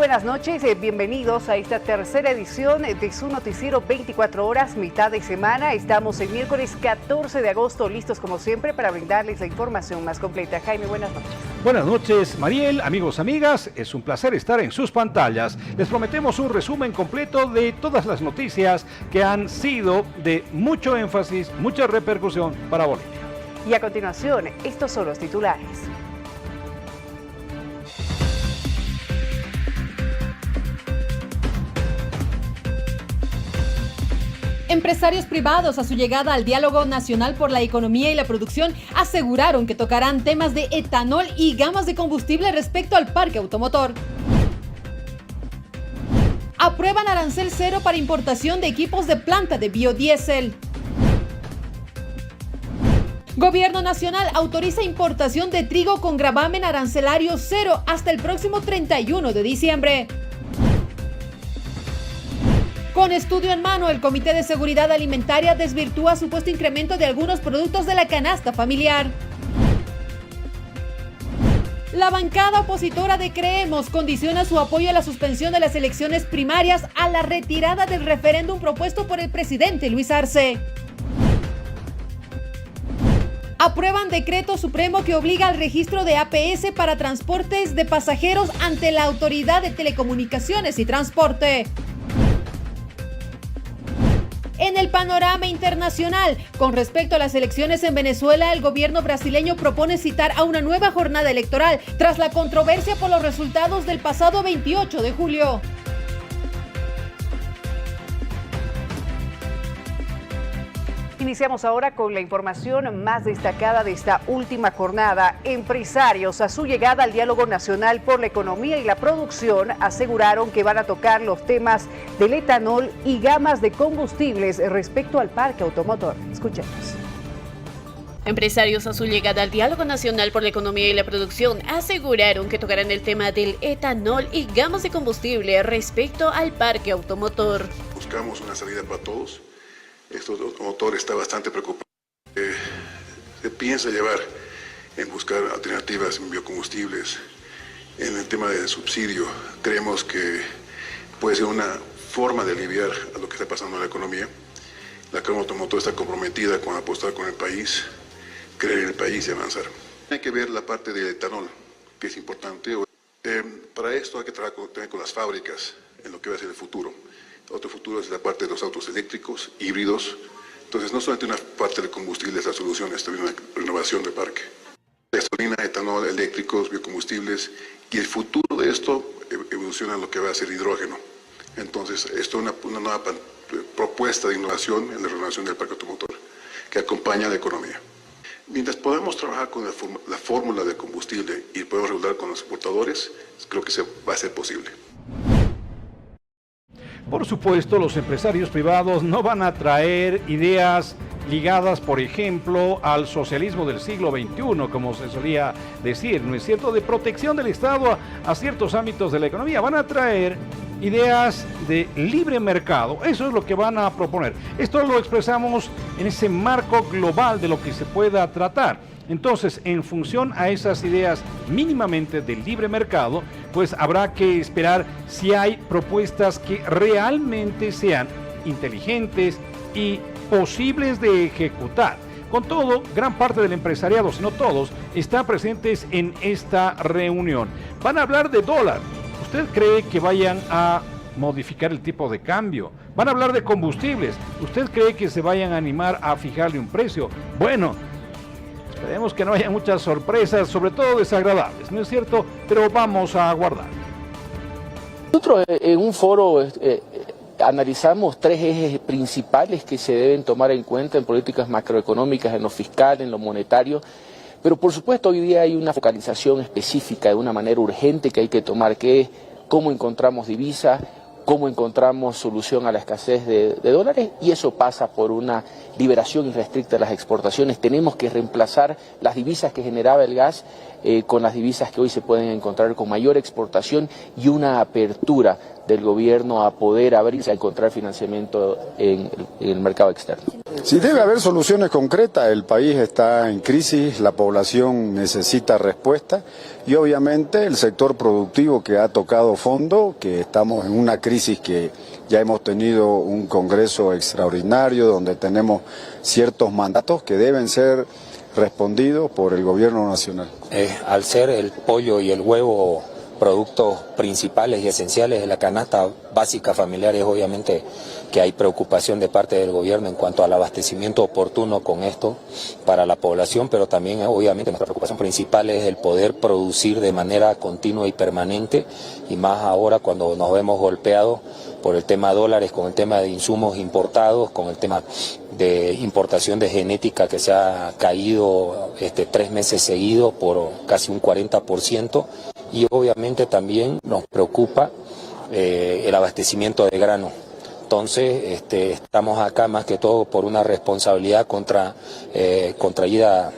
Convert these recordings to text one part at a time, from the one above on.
buenas noches, bienvenidos a esta tercera edición de su noticiero 24 horas, mitad de semana. Estamos el miércoles 14 de agosto, listos como siempre para brindarles la información más completa. Jaime, buenas noches. Buenas noches, Mariel, amigos, amigas. Es un placer estar en sus pantallas. Les prometemos un resumen completo de todas las noticias que han sido de mucho énfasis, mucha repercusión para Bolivia. Y a continuación, estos son los titulares. Empresarios privados a su llegada al Diálogo Nacional por la Economía y la Producción aseguraron que tocarán temas de etanol y gamas de combustible respecto al parque automotor. Aprueban arancel cero para importación de equipos de planta de biodiesel. Gobierno Nacional autoriza importación de trigo con gravamen arancelario cero hasta el próximo 31 de diciembre. Con estudio en mano, el Comité de Seguridad Alimentaria desvirtúa supuesto incremento de algunos productos de la canasta familiar. La bancada opositora de Creemos condiciona su apoyo a la suspensión de las elecciones primarias a la retirada del referéndum propuesto por el presidente Luis Arce. Aprueban decreto supremo que obliga al registro de APS para transportes de pasajeros ante la Autoridad de Telecomunicaciones y Transporte. En el panorama internacional, con respecto a las elecciones en Venezuela, el gobierno brasileño propone citar a una nueva jornada electoral tras la controversia por los resultados del pasado 28 de julio. Iniciamos ahora con la información más destacada de esta última jornada. Empresarios a su llegada al Diálogo Nacional por la Economía y la Producción aseguraron que van a tocar los temas del etanol y gamas de combustibles respecto al parque automotor. Escuchemos. Empresarios a su llegada al Diálogo Nacional por la Economía y la Producción aseguraron que tocarán el tema del etanol y gamas de combustible respecto al parque automotor. Buscamos una salida para todos. Este automotor está bastante preocupado. Se piensa llevar en buscar alternativas en biocombustibles. En el tema del subsidio, creemos que puede ser una forma de aliviar a lo que está pasando en la economía. La Cámara Automotor está comprometida con apostar con el país, creer en el país y avanzar. Hay que ver la parte del etanol, que es importante. Para esto hay que trabajar también con las fábricas en lo que va a ser el futuro. Otro futuro es la parte de los autos eléctricos, híbridos. Entonces, no solamente una parte de combustible es la solución, es también una renovación del parque. Gasolina, etanol, eléctricos, biocombustibles. Y el futuro de esto evoluciona en lo que va a ser hidrógeno. Entonces, esto es una nueva propuesta de innovación en la renovación del parque automotor que acompaña a la economía. Mientras podamos trabajar con la fórmula de combustible y podemos regular con los exportadores, creo que va a ser posible. Por supuesto, los empresarios privados no van a traer ideas ligadas, por ejemplo, al socialismo del siglo XXI, como se solía decir, ¿no es cierto?, de protección del Estado a ciertos ámbitos de la economía. Van a traer ideas de libre mercado, eso es lo que van a proponer. Esto lo expresamos en ese marco global de lo que se pueda tratar. Entonces, en función a esas ideas mínimamente del libre mercado, pues habrá que esperar si hay propuestas que realmente sean inteligentes y posibles de ejecutar. Con todo, gran parte del empresariado, si no todos, están presentes en esta reunión. Van a hablar de dólar. ¿Usted cree que vayan a modificar el tipo de cambio? Van a hablar de combustibles. ¿Usted cree que se vayan a animar a fijarle un precio? Bueno, esperemos que no haya muchas sorpresas, sobre todo desagradables, ¿no es cierto? Pero vamos a aguardar. Nosotros en un foro analizamos tres ejes principales que se deben tomar en cuenta en políticas macroeconómicas, en lo fiscal, en lo monetario. Pero por supuesto hoy día hay una focalización específica de una manera urgente que hay que tomar, que es cómo encontramos divisas, cómo encontramos solución a la escasez de dólares, y eso pasa por una liberación irrestricta de las exportaciones. Tenemos que reemplazar las divisas que generaba el gas con las divisas que hoy se pueden encontrar con mayor exportación y una apertura del gobierno a poder abrirse a encontrar financiamiento en el mercado externo. Sí, debe haber soluciones concretas. El país está en crisis, la población necesita respuesta y obviamente el sector productivo que ha tocado fondo, que estamos en una crisis que ya hemos tenido un congreso extraordinario donde tenemos ciertos mandatos que deben ser respondidos por el gobierno nacional. Al ser el pollo y el huevo productos principales y esenciales de la canasta básica familiar, es obviamente que hay preocupación de parte del gobierno en cuanto al abastecimiento oportuno con esto para la población, pero también obviamente nuestra preocupación principal es el poder producir de manera continua y permanente, y más ahora cuando nos vemos golpeados por el tema de dólares, con el tema de insumos importados, con el tema de importación de genética que se ha caído 3 meses seguidos por casi un 40%, y obviamente también nos preocupa el abastecimiento de grano. Entonces estamos acá más que todo por una responsabilidad contraída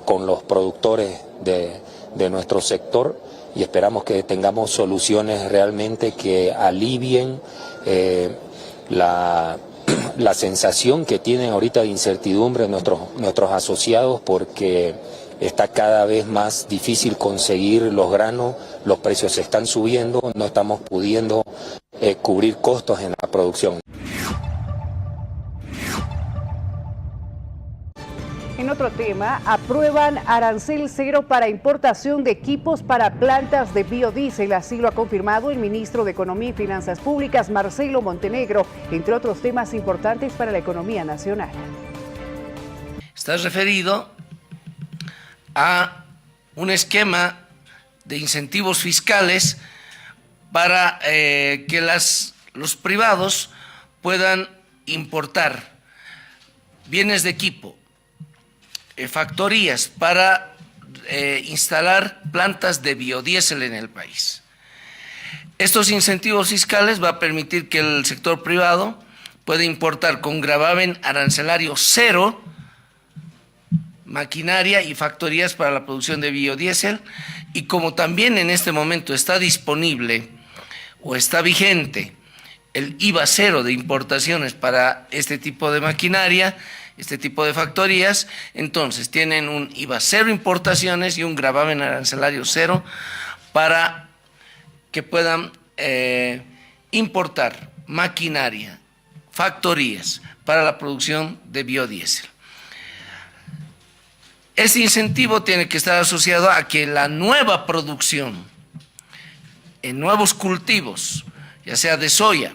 con los productores de nuestro sector, y esperamos que tengamos soluciones realmente que alivien la sensación que tienen ahorita de incertidumbre nuestros asociados, porque está cada vez más difícil conseguir los granos, los precios se están subiendo, no estamos pudiendo cubrir costos en la producción. En otro tema, aprueban arancel cero para importación de equipos para plantas de biodiesel. Así lo ha confirmado el ministro de Economía y Finanzas Públicas, Marcelo Montenegro, entre otros temas importantes para la economía nacional. Está referido a un esquema de incentivos fiscales para que los privados puedan importar bienes de equipo, factorías para instalar plantas de biodiesel en el país. Estos incentivos fiscales va a permitir que el sector privado pueda importar con gravamen arancelario cero maquinaria y factorías para la producción de biodiesel, y como también en este momento está disponible o está vigente el IVA cero de importaciones para este tipo de maquinaria, este tipo de factorías, entonces tienen un IVA cero importaciones y un gravamen arancelario cero para que puedan importar maquinaria, factorías para la producción de biodiesel. Este incentivo tiene que estar asociado a que la nueva producción en nuevos cultivos, ya sea de soya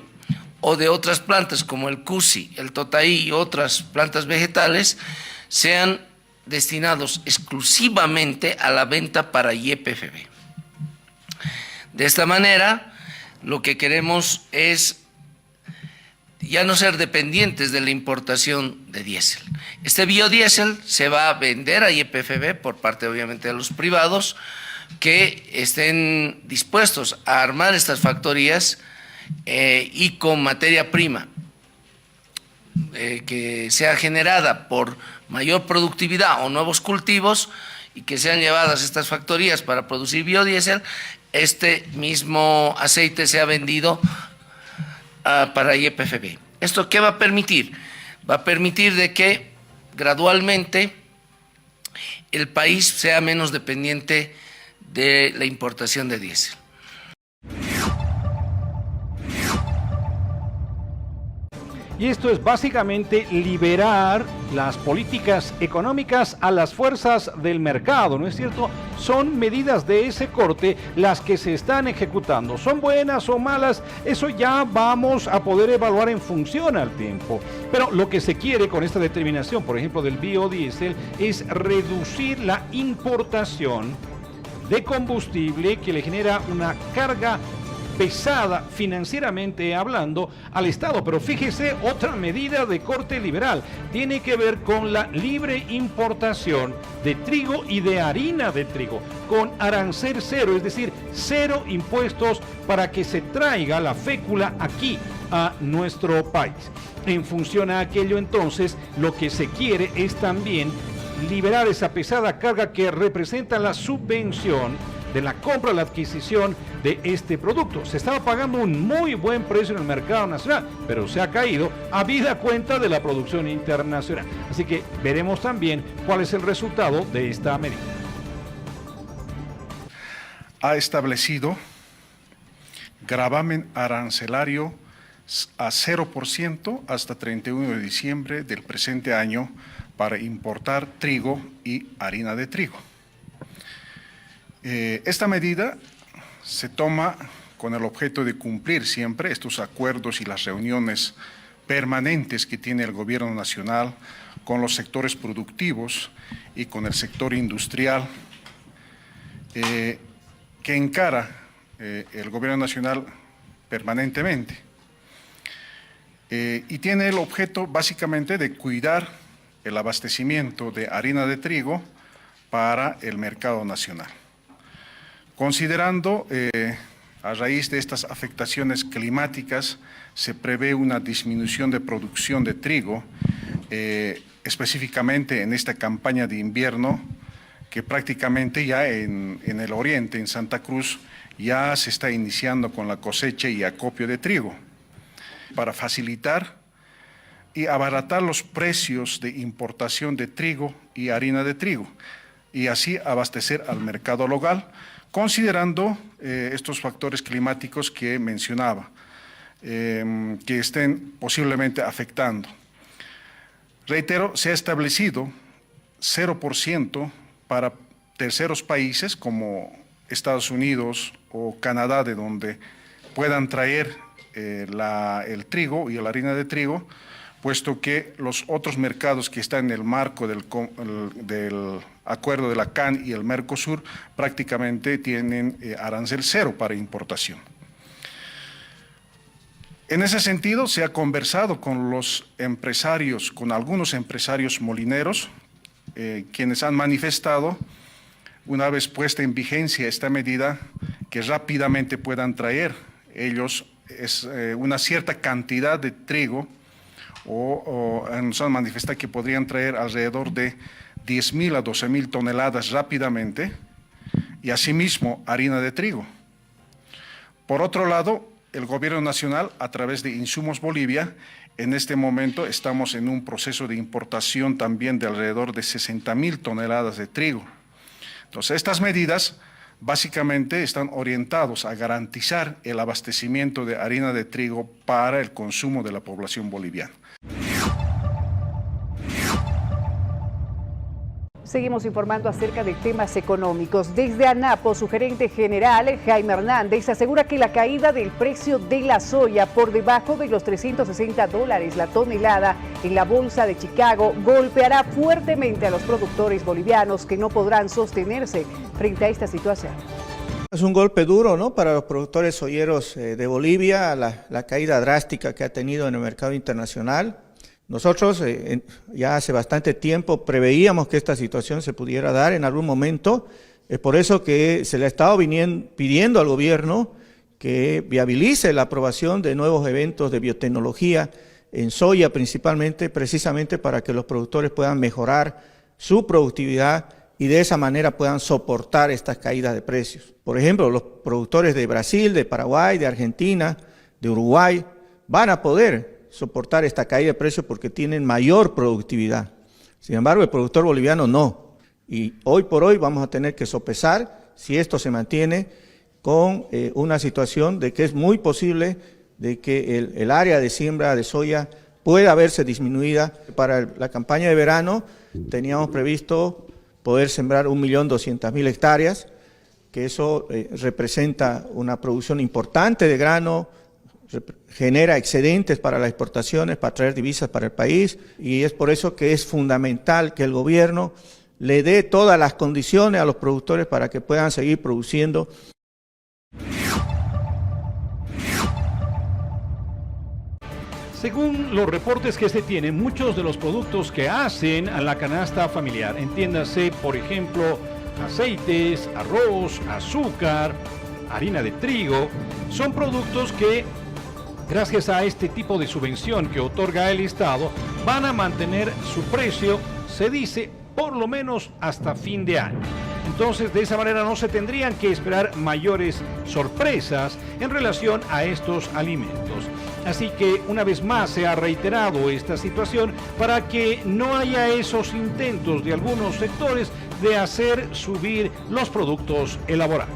o de otras plantas como el cusi, el totaí y otras plantas vegetales, sean destinados exclusivamente a la venta para YPFB. De esta manera, lo que queremos es ya no ser dependientes de la importación de diésel. Este biodiesel se va a vender a YPFB por parte obviamente de los privados que estén dispuestos a armar estas factorías y con materia prima que sea generada por mayor productividad o nuevos cultivos y que sean llevadas estas factorías para producir biodiesel, este mismo aceite sea vendido para YPFB. ¿Esto qué va a permitir? Va a permitir de que gradualmente el país sea menos dependiente de la importación de diésel. Y esto es básicamente liberar las políticas económicas a las fuerzas del mercado, ¿no es cierto? Son medidas de ese corte las que se están ejecutando. ¿Son buenas o malas? Eso ya vamos a poder evaluar en función al tiempo. Pero lo que se quiere con esta determinación, por ejemplo, del biodiesel, es reducir la importación de combustible que le genera una carga pesada financieramente hablando al Estado. Pero fíjese, otra medida de corte liberal tiene que ver con la libre importación de trigo y de harina de trigo, con arancel cero, es decir, cero impuestos para que se traiga la fécula aquí a nuestro país. En función a aquello, entonces, lo que se quiere es también liberar esa pesada carga que representa la subvención de la compra, la adquisición de este producto. Se estaba pagando un muy buen precio en el mercado nacional, pero se ha caído habida cuenta de la producción internacional. Así que veremos también cuál es el resultado de esta medida. Ha establecido gravamen arancelario a 0% hasta 31 de diciembre del presente año para importar trigo y harina de trigo. Esta medida se toma con el objeto de cumplir siempre estos acuerdos y las reuniones permanentes que tiene el Gobierno Nacional con los sectores productivos y con el sector industrial que encara el Gobierno Nacional permanentemente. Y tiene el objeto básicamente de cuidar el abastecimiento de harina de trigo para el mercado nacional. Considerando a raíz de estas afectaciones climáticas, se prevé una disminución de producción de trigo, específicamente en esta campaña de invierno, que prácticamente ya en el oriente, en Santa Cruz, ya se está iniciando con la cosecha y acopio de trigo, para facilitar y abaratar los precios de importación de trigo y harina de trigo, y así abastecer al mercado local, considerando estos factores climáticos que mencionaba, que estén posiblemente afectando. Reitero, se ha establecido 0% para terceros países como Estados Unidos o Canadá, de donde puedan traer el trigo y la harina de trigo, puesto que los otros mercados que están en el marco del acuerdo de la CAN y el Mercosur prácticamente tienen arancel cero para importación. En ese sentido, se ha conversado con los empresarios, con algunos empresarios molineros, quienes han manifestado, una vez puesta en vigencia esta medida, que rápidamente puedan traer ellos una cierta cantidad de trigo, o nos han manifestado que podrían traer alrededor de 10.000 a 12.000 toneladas rápidamente, y asimismo harina de trigo. Por otro lado, el Gobierno Nacional, a través de Insumos Bolivia, en este momento estamos en un proceso de importación también de alrededor de 60.000 toneladas de trigo. Entonces, estas medidas básicamente están orientados a garantizar el abastecimiento de harina de trigo para el consumo de la población boliviana. Seguimos informando acerca de temas económicos. Desde ANAPO, su gerente general, Jaime Hernández, asegura que la caída del precio de la soya por debajo de los $360 la tonelada en la bolsa de Chicago golpeará fuertemente a los productores bolivianos, que no podrán sostenerse frente a esta situación. Es un golpe duro, ¿no?, para los productores soyeros de Bolivia, la caída drástica que ha tenido en el mercado internacional. Nosotros ya hace bastante tiempo preveíamos que esta situación se pudiera dar en algún momento. Es por eso que se le ha estado pidiendo al gobierno que viabilice la aprobación de nuevos eventos de biotecnología en soya principalmente, precisamente para que los productores puedan mejorar su productividad y de esa manera puedan soportar estas caídas de precios. Por ejemplo, los productores de Brasil, de Paraguay, de Argentina, de Uruguay, van a poder soportar esta caída de precios porque tienen mayor productividad. Sin embargo, el productor boliviano no. Y hoy por hoy vamos a tener que sopesar si esto se mantiene con una situación de que es muy posible de que el área de siembra de soya pueda verse disminuida. Para la campaña de verano teníamos previsto poder sembrar 1.200.000 hectáreas, que eso representa una producción importante de grano, genera excedentes para las exportaciones, para traer divisas para el país, y es por eso que es fundamental que el gobierno le dé todas las condiciones a los productores para que puedan seguir produciendo. Según los reportes que se tienen, muchos de los productos que hacen a la canasta familiar, entiéndase, por ejemplo, aceites, arroz, azúcar, harina de trigo, son productos que, gracias a este tipo de subvención que otorga el Estado, van a mantener su precio, se dice, por lo menos hasta fin de año. Entonces, de esa manera no se tendrían que esperar mayores sorpresas en relación a estos alimentos. Así que una vez más se ha reiterado esta situación para que no haya esos intentos de algunos sectores de hacer subir los productos elaborados.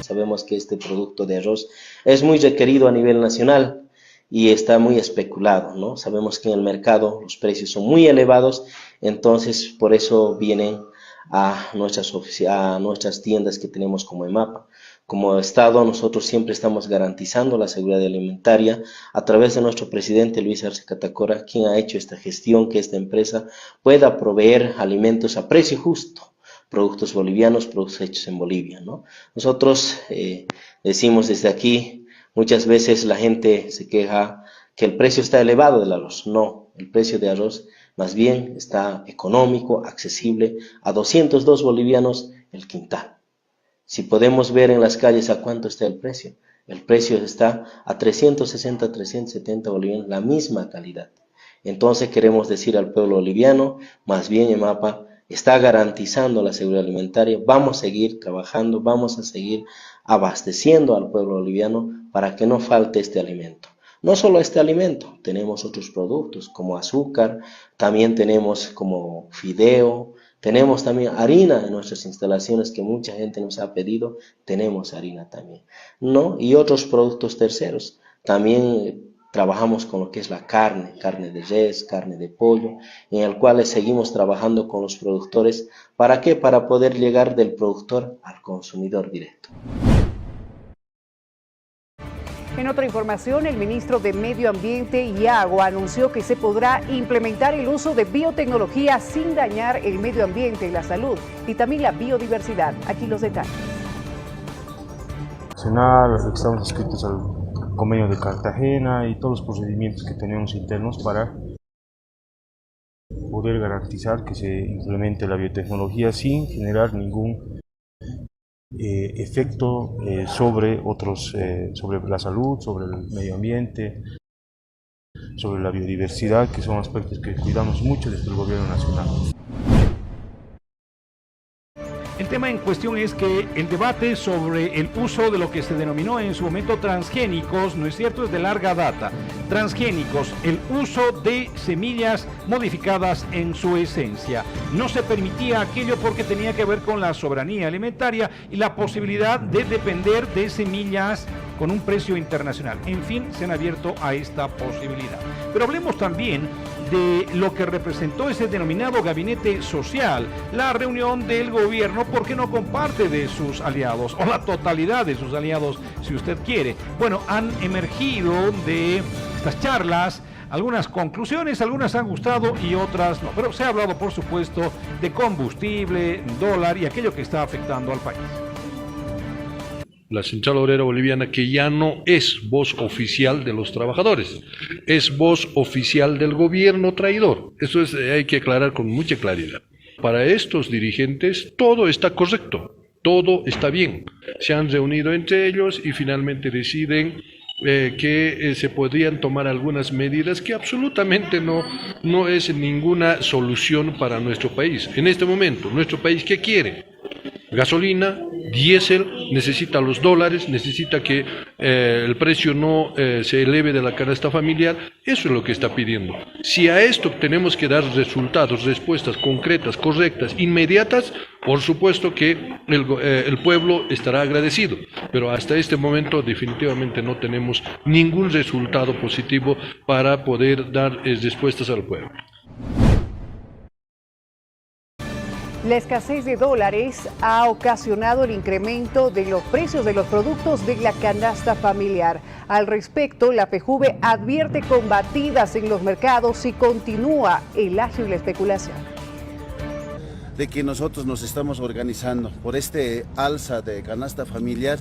Sabemos que este producto de arroz es muy requerido a nivel nacional y está muy especulado, ¿no? Sabemos que en el mercado los precios son muy elevados, entonces por eso vienen a nuestras tiendas que tenemos como EMAPA. Como Estado, nosotros siempre estamos garantizando la seguridad alimentaria a través de nuestro presidente Luis Arce Catacora, quien ha hecho esta gestión, que esta empresa pueda proveer alimentos a precio justo, productos bolivianos, productos hechos en Bolivia, ¿no? Nosotros decimos desde aquí, muchas veces la gente se queja que el precio está elevado del arroz. No, el precio de arroz más bien está económico, accesible, a 202 bolivianos el quintal. Si podemos ver en las calles a cuánto está el precio está a 360, 370 bolivianos, la misma calidad. Entonces queremos decir al pueblo boliviano, más bien EMAPA está garantizando la seguridad alimentaria, vamos a seguir trabajando, vamos a seguir abasteciendo al pueblo boliviano para que no falte este alimento. No solo este alimento, tenemos otros productos como azúcar, también tenemos como fideo, tenemos también harina en nuestras instalaciones que mucha gente nos ha pedido, tenemos harina también, ¿no? Y otros productos terceros. También trabajamos con lo que es la carne de res, carne de pollo, en el cual seguimos trabajando con los productores. ¿Para qué? Para poder llegar del productor al consumidor directo. En otra información, el ministro de Medio Ambiente y Agua anunció que se podrá implementar el uso de biotecnología sin dañar el medio ambiente, la salud y también la biodiversidad. Aquí los detalles. Estamos inscritos al convenio de Cartagena y todos los procedimientos que tenemos internos para poder garantizar que se implemente la biotecnología sin generar ningún efecto sobre la salud, sobre el medio ambiente, sobre la biodiversidad, que son aspectos que cuidamos mucho desde el gobierno nacional. El tema en cuestión es que el debate sobre el uso de lo que se denominó en su momento transgénicos, ¿no es cierto?, es de larga data. Transgénicos, el uso de semillas modificadas en su esencia. No se permitía aquello porque tenía que ver con la soberanía alimentaria y la posibilidad de depender de semillas con un precio internacional. En fin, se han abierto a esta posibilidad. Pero hablemos también de lo que representó ese denominado gabinete social, la reunión del gobierno, porque no comparte de sus aliados, o la totalidad de sus aliados, si usted quiere. Bueno, han emergido de estas charlas algunas conclusiones, algunas han gustado y otras no, pero se ha hablado, por supuesto, de combustible, dólar y aquello que está afectando al país. La Central Obrera Boliviana, que ya no es voz oficial de los trabajadores, es voz oficial del gobierno traidor. Eso hay que aclarar con mucha claridad. Para estos dirigentes todo está correcto, todo está bien. Se han reunido entre ellos y finalmente deciden que se podrían tomar algunas medidas que absolutamente no es ninguna solución para nuestro país. En este momento, nuestro país, ¿qué quiere? Gasolina, diésel, necesita los dólares, necesita que el precio no se eleve de la canasta familiar. Eso es lo que está pidiendo. Si a esto tenemos que dar resultados, respuestas concretas, correctas, inmediatas, por supuesto que el pueblo estará agradecido, pero hasta este momento definitivamente no tenemos ningún resultado positivo para poder dar respuestas al pueblo. La escasez de dólares ha ocasionado el incremento de los precios de los productos de la canasta familiar. Al respecto, la PEJUVE advierte combatidas en los mercados y continúa el agio y la especulación. De que nosotros nos estamos organizando por este alza de canasta familiar,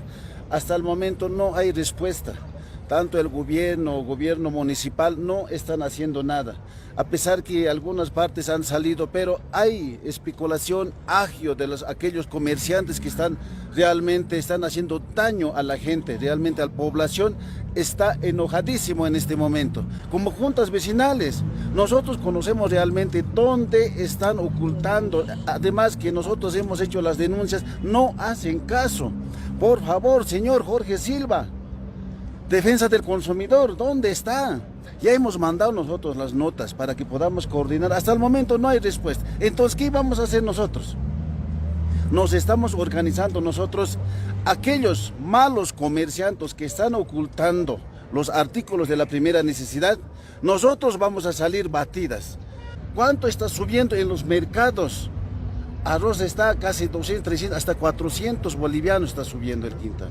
hasta el momento no hay respuesta. tanto el gobierno municipal, no están haciendo nada. A pesar que algunas partes han salido, pero hay especulación, agio de aquellos comerciantes que realmente están haciendo daño a la gente, realmente a la población está enojadísimo en este momento. Como juntas vecinales, nosotros conocemos realmente dónde están ocultando, además que nosotros hemos hecho las denuncias, no hacen caso. Por favor, señor Jorge Silva, Defensa del Consumidor, ¿dónde está? Ya hemos mandado nosotros las notas para que podamos coordinar. Hasta el momento no hay respuesta. Entonces, ¿qué vamos a hacer nosotros? Nos estamos organizando nosotros, aquellos malos comerciantes que están ocultando los artículos de la primera necesidad, nosotros vamos a salir batidas. ¿Cuánto está subiendo en los mercados? Arroz está casi 200, 300, hasta 400 bolivianos está subiendo el quintal.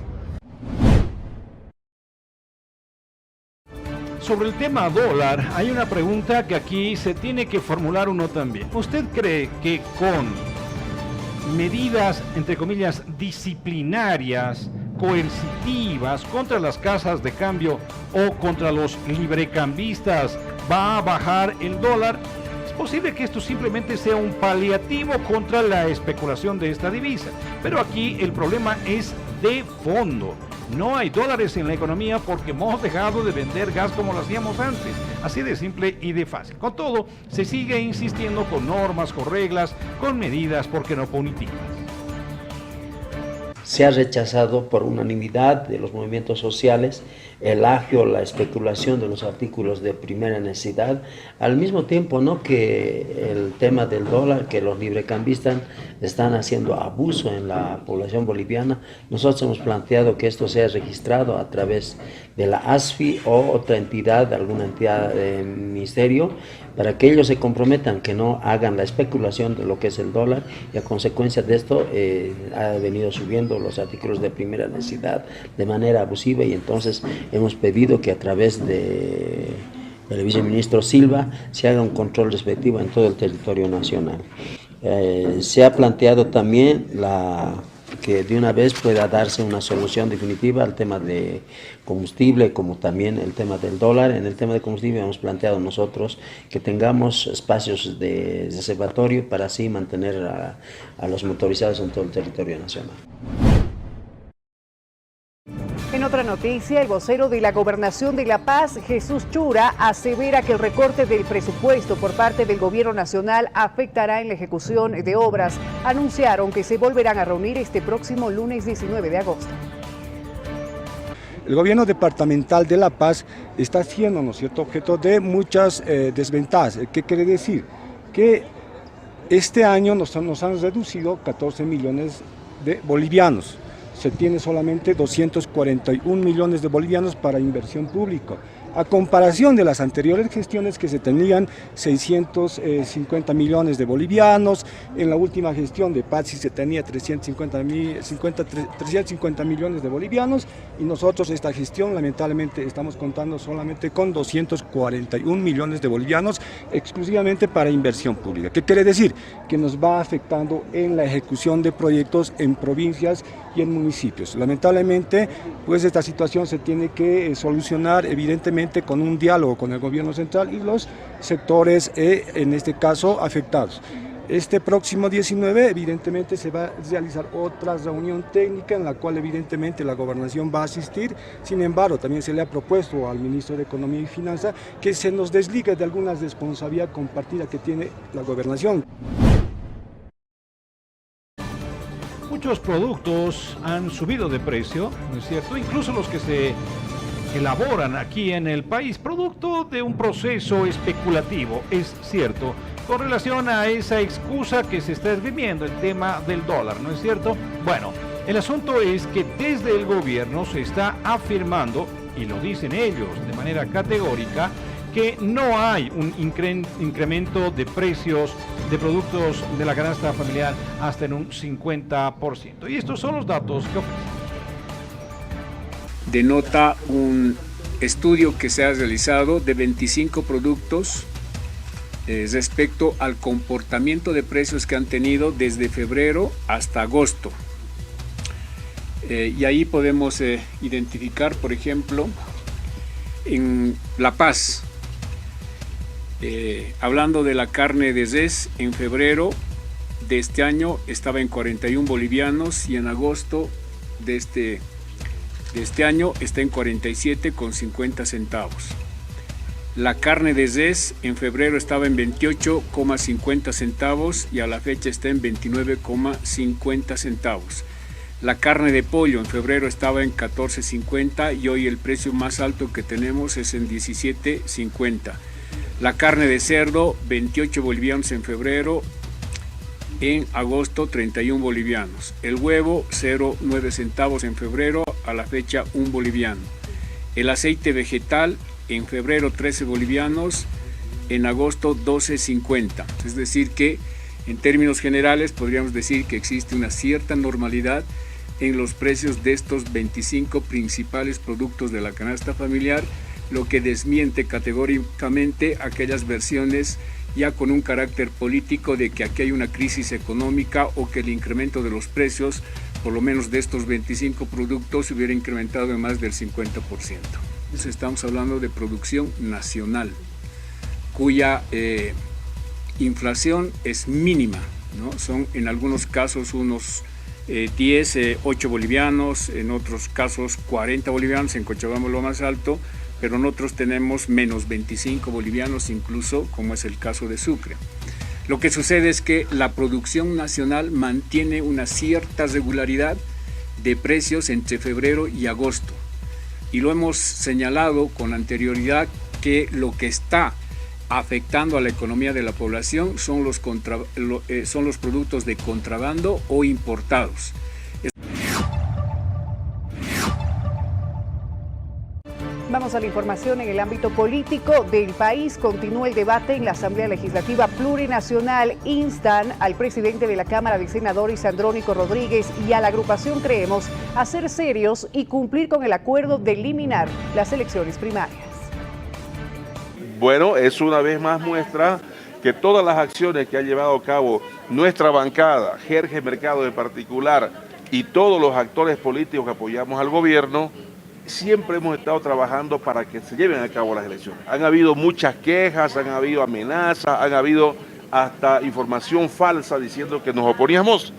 Sobre el tema dólar, hay una pregunta que aquí se tiene que formular uno también. ¿Usted cree que con medidas, entre comillas, disciplinarias, coercitivas contra las casas de cambio o contra los librecambistas va a bajar el dólar? Es posible que esto simplemente sea un paliativo contra la especulación de esta divisa, pero aquí el problema es de fondo. No hay dólares en la economía porque hemos dejado de vender gas como lo hacíamos antes. Así de simple y de fácil. Con todo, se sigue insistiendo con normas, con reglas, con medidas, ¿por qué no punitivas? Se ha rechazado por unanimidad de los movimientos sociales el agio, la especulación de los artículos de primera necesidad, al mismo tiempo, ¿no?, que el tema del dólar, que los librecambistas están haciendo abuso en la población boliviana. Nosotros hemos planteado que esto sea registrado a través de la ASFI o otra entidad, alguna entidad del ministerio, para que ellos se comprometan que no hagan la especulación de lo que es el dólar, y a consecuencia de esto ha venido subiendo los artículos de primera necesidad de manera abusiva, y entonces hemos pedido que a través del viceministro Silva se haga un control respectivo en todo el territorio nacional. Se ha planteado también que de una vez pueda darse una solución definitiva al tema de combustible, como también el tema del dólar. En el tema de combustible hemos planteado nosotros que tengamos espacios de reservatorio para así mantener a los motorizados en todo el territorio nacional. En otra noticia, el vocero de la Gobernación de La Paz, Jesús Chura, asevera que el recorte del presupuesto por parte del Gobierno Nacional afectará en la ejecución de obras. Anunciaron que se volverán a reunir este próximo lunes 19 de agosto. El gobierno departamental de La Paz está siendo, ¿no es cierto?, objeto de muchas desventajas. ¿Qué quiere decir? Que este año nos han reducido 14 millones de bolivianos. Se tiene solamente 241 millones de bolivianos para inversión pública, a comparación de las anteriores gestiones que se tenían 650 millones de bolivianos. En la última gestión de Pazzi se tenía 350 millones de bolivianos, y nosotros esta gestión lamentablemente estamos contando solamente con 241 millones de bolivianos exclusivamente para inversión pública. ¿Qué quiere decir? Que nos va afectando en la ejecución de proyectos en provincias y en municipios. Lamentablemente, pues esta situación se tiene que solucionar evidentemente con un diálogo con el gobierno central y los sectores, en este caso, afectados. Este próximo 19, evidentemente, se va a realizar otra reunión técnica en la cual, evidentemente, la gobernación va a asistir. Sin embargo, también se le ha propuesto al ministro de Economía y Finanzas que se nos desligue de alguna responsabilidad compartida que tiene la gobernación. Muchos productos han subido de precio, ¿no es cierto? Incluso los que se elaboran aquí en el país, producto de un proceso especulativo, es cierto, con relación a esa excusa que se está esgrimiendo, el tema del dólar, ¿no es cierto? Bueno, el asunto es que desde el gobierno se está afirmando, y lo dicen ellos de manera categórica, que no hay un incremento de precios de productos de la canasta familiar hasta en un 50%. Y estos son los datos que ofrecen. Denota un estudio que se ha realizado de 25 productos respecto al comportamiento de precios que han tenido desde febrero hasta agosto. Y ahí podemos identificar, por ejemplo, En La Paz, hablando de la carne de res, en febrero de este año estaba en 41 bolivianos y en agosto de este año está en 47,50 centavos. La carne de res en febrero estaba en 28,50 centavos y a la fecha está en 29,50 centavos. La carne de pollo en febrero estaba en 14,50 y hoy el precio más alto que tenemos es en 17,50. La carne de cerdo, 28 bolivianos en febrero, en agosto 31 bolivianos. El huevo, 0,9 centavos en febrero, a la fecha 1 boliviano. El aceite vegetal, en febrero 13 bolivianos, en agosto 12,50. Es decir que, en términos generales, podríamos decir que existe una cierta normalidad en los precios de estos 25 principales productos de la canasta familiar, lo que desmiente categóricamente aquellas versiones ya con un carácter político de que aquí hay una crisis económica o que el incremento de los precios, por lo menos de estos 25 productos, se hubiera incrementado en más del 50%. Entonces estamos hablando de producción nacional, cuya inflación es mínima, ¿no? Son en algunos casos unos 8 bolivianos, en otros casos 40 bolivianos, en Cochabamba lo más alto, pero en otros tenemos menos 25 bolivianos incluso, como es el caso de Sucre. Lo que sucede es que la producción nacional mantiene una cierta regularidad de precios entre febrero y agosto. Y lo hemos señalado con anterioridad que lo que está afectando a la economía de la población son los productos de contrabando o importados. Vamos a la información en el ámbito político del país. Continúa el debate en la Asamblea Legislativa Plurinacional. Instan al presidente de la Cámara de Senadores, Andrónico Rodríguez, y a la agrupación Creemos a ser serios y cumplir con el acuerdo de eliminar las elecciones primarias. Bueno, es una vez más muestra que todas las acciones que ha llevado a cabo nuestra bancada, Jorge Mercado en particular, y todos los actores políticos que apoyamos al gobierno, siempre hemos estado trabajando para que se lleven a cabo las elecciones. Han habido muchas quejas, han habido amenazas, han habido hasta información falsa diciendo que nos oponíamos.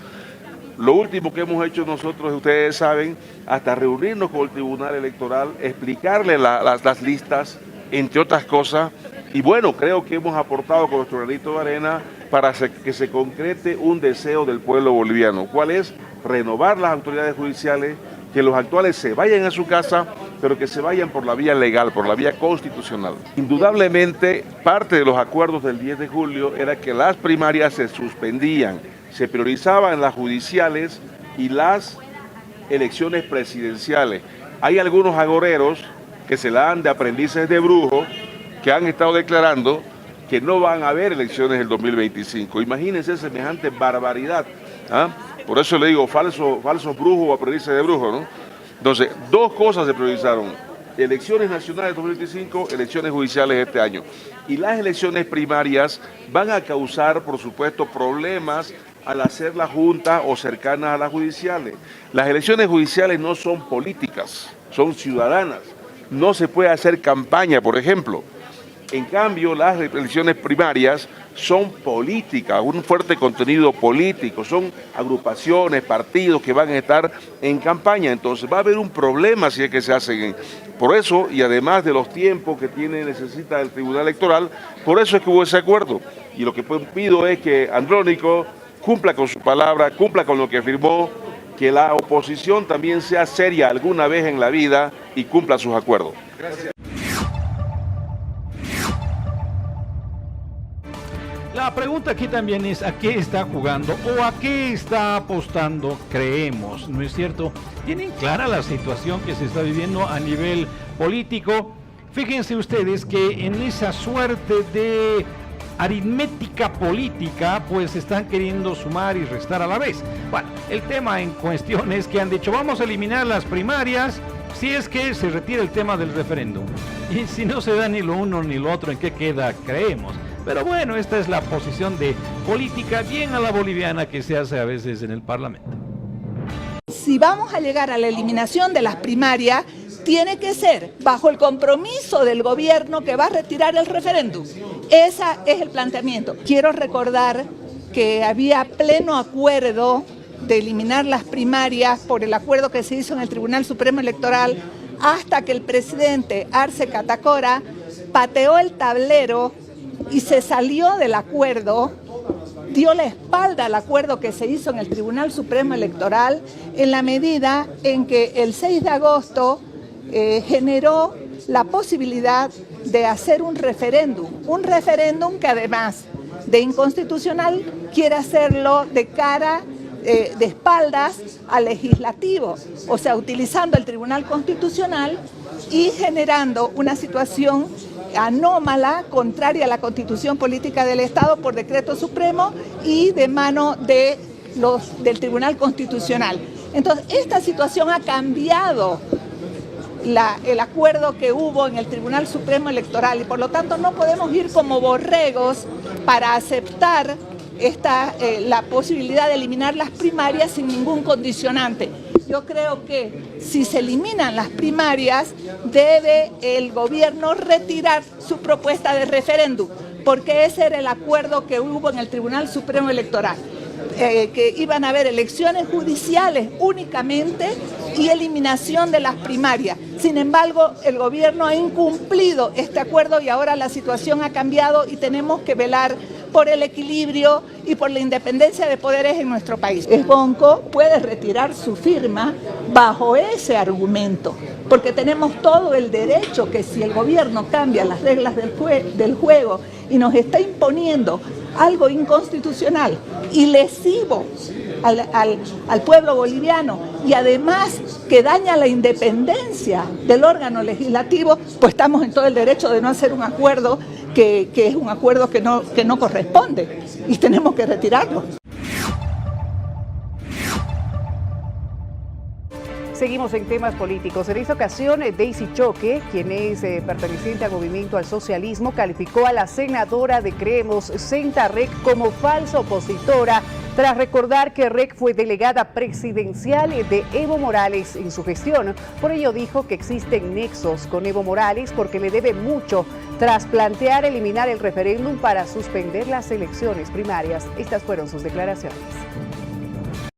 Lo último que hemos hecho nosotros, ustedes saben, hasta reunirnos con el Tribunal Electoral, explicarle las listas, entre otras cosas, y bueno, creo que hemos aportado con nuestro granito de arena para que se concrete un deseo del pueblo boliviano. ¿Cuál es? Renovar las autoridades judiciales, que los actuales se vayan a su casa, pero que se vayan por la vía legal, por la vía constitucional. Indudablemente, parte de los acuerdos del 10 de julio era que las primarias se suspendían, se priorizaban las judiciales y las elecciones presidenciales. Hay algunos agoreros que se la dan de aprendices de brujo, que han estado declarando que no van a haber elecciones el 2025. Imagínense semejante barbaridad, ¿ah? Por eso le digo falsos brujos o aprendices de brujo, ¿no? Entonces, dos cosas se priorizaron: elecciones nacionales 2025, elecciones judiciales este año. Y las elecciones primarias van a causar, por supuesto, problemas al hacer la junta o cercanas a las judiciales. Las elecciones judiciales no son políticas, son ciudadanas. No se puede hacer campaña, por ejemplo. En cambio, las elecciones primarias son políticas, un fuerte contenido político, son agrupaciones, partidos que van a estar en campaña. Entonces va a haber un problema si es que se hacen. Por eso, y además de los tiempos que necesita el Tribunal Electoral, por eso es que hubo ese acuerdo. Y lo que pido es que Andrónico cumpla con su palabra, cumpla con lo que firmó, que la oposición también sea seria alguna vez en la vida y cumpla sus acuerdos. Gracias. La pregunta aquí también es: ¿a qué está jugando o a qué está apostando Creemos? ¿No es cierto? ¿Tienen clara la situación que se está viviendo a nivel político? Fíjense ustedes que en esa suerte de aritmética política, pues están queriendo sumar y restar a la vez. Bueno, el tema en cuestión es que han dicho: vamos a eliminar las primarias si es que se retira el tema del referéndum. Y si no se da ni lo uno ni lo otro, ¿en qué queda Creemos? Pero bueno, esta es la posición de política bien a la boliviana que se hace a veces en el Parlamento. Si vamos a llegar a la eliminación de las primarias, tiene que ser bajo el compromiso del gobierno que va a retirar el referéndum. Ese es el planteamiento. Quiero recordar que había pleno acuerdo de eliminar las primarias por el acuerdo que se hizo en el Tribunal Supremo Electoral hasta que el presidente Arce Catacora pateó el tablero y se salió del acuerdo, dio la espalda al acuerdo que se hizo en el Tribunal Supremo Electoral en la medida en que el 6 de agosto generó la posibilidad de hacer un referéndum que además de inconstitucional quiere hacerlo de cara, de espaldas al legislativo, o sea, utilizando el Tribunal Constitucional y generando una situación anómala, contraria a la Constitución Política del Estado por decreto supremo y de mano del Tribunal Constitucional. Entonces, esta situación ha cambiado el acuerdo que hubo en el Tribunal Supremo Electoral y por lo tanto no podemos ir como borregos para aceptar la posibilidad de eliminar las primarias sin ningún condicionante. Yo creo que si se eliminan las primarias, debe el gobierno retirar su propuesta de referéndum, porque ese era el acuerdo que hubo en el Tribunal Supremo Electoral, que iban a haber elecciones judiciales únicamente y eliminación de las primarias. Sin embargo, el gobierno ha incumplido este acuerdo y ahora la situación ha cambiado y tenemos que velar por el equilibrio y por la independencia de poderes en nuestro país. El Bonco puede retirar su firma bajo ese argumento, porque tenemos todo el derecho que si el gobierno cambia las reglas del juego y nos está imponiendo algo inconstitucional y lesivo al pueblo boliviano y además que daña la independencia del órgano legislativo, pues estamos en todo el derecho de no hacer un acuerdo que es un acuerdo que no corresponde y tenemos que retirarlo. Seguimos en temas políticos. En esta ocasión, Daisy Choque, quien es perteneciente al Movimiento al Socialismo, calificó a la senadora de Creemos, Senta Rek, como falsa opositora, tras recordar que Rek fue delegada presidencial de Evo Morales en su gestión. Por ello dijo que existen nexos con Evo Morales porque le debe mucho tras plantear eliminar el referéndum para suspender las elecciones primarias. Estas fueron sus declaraciones.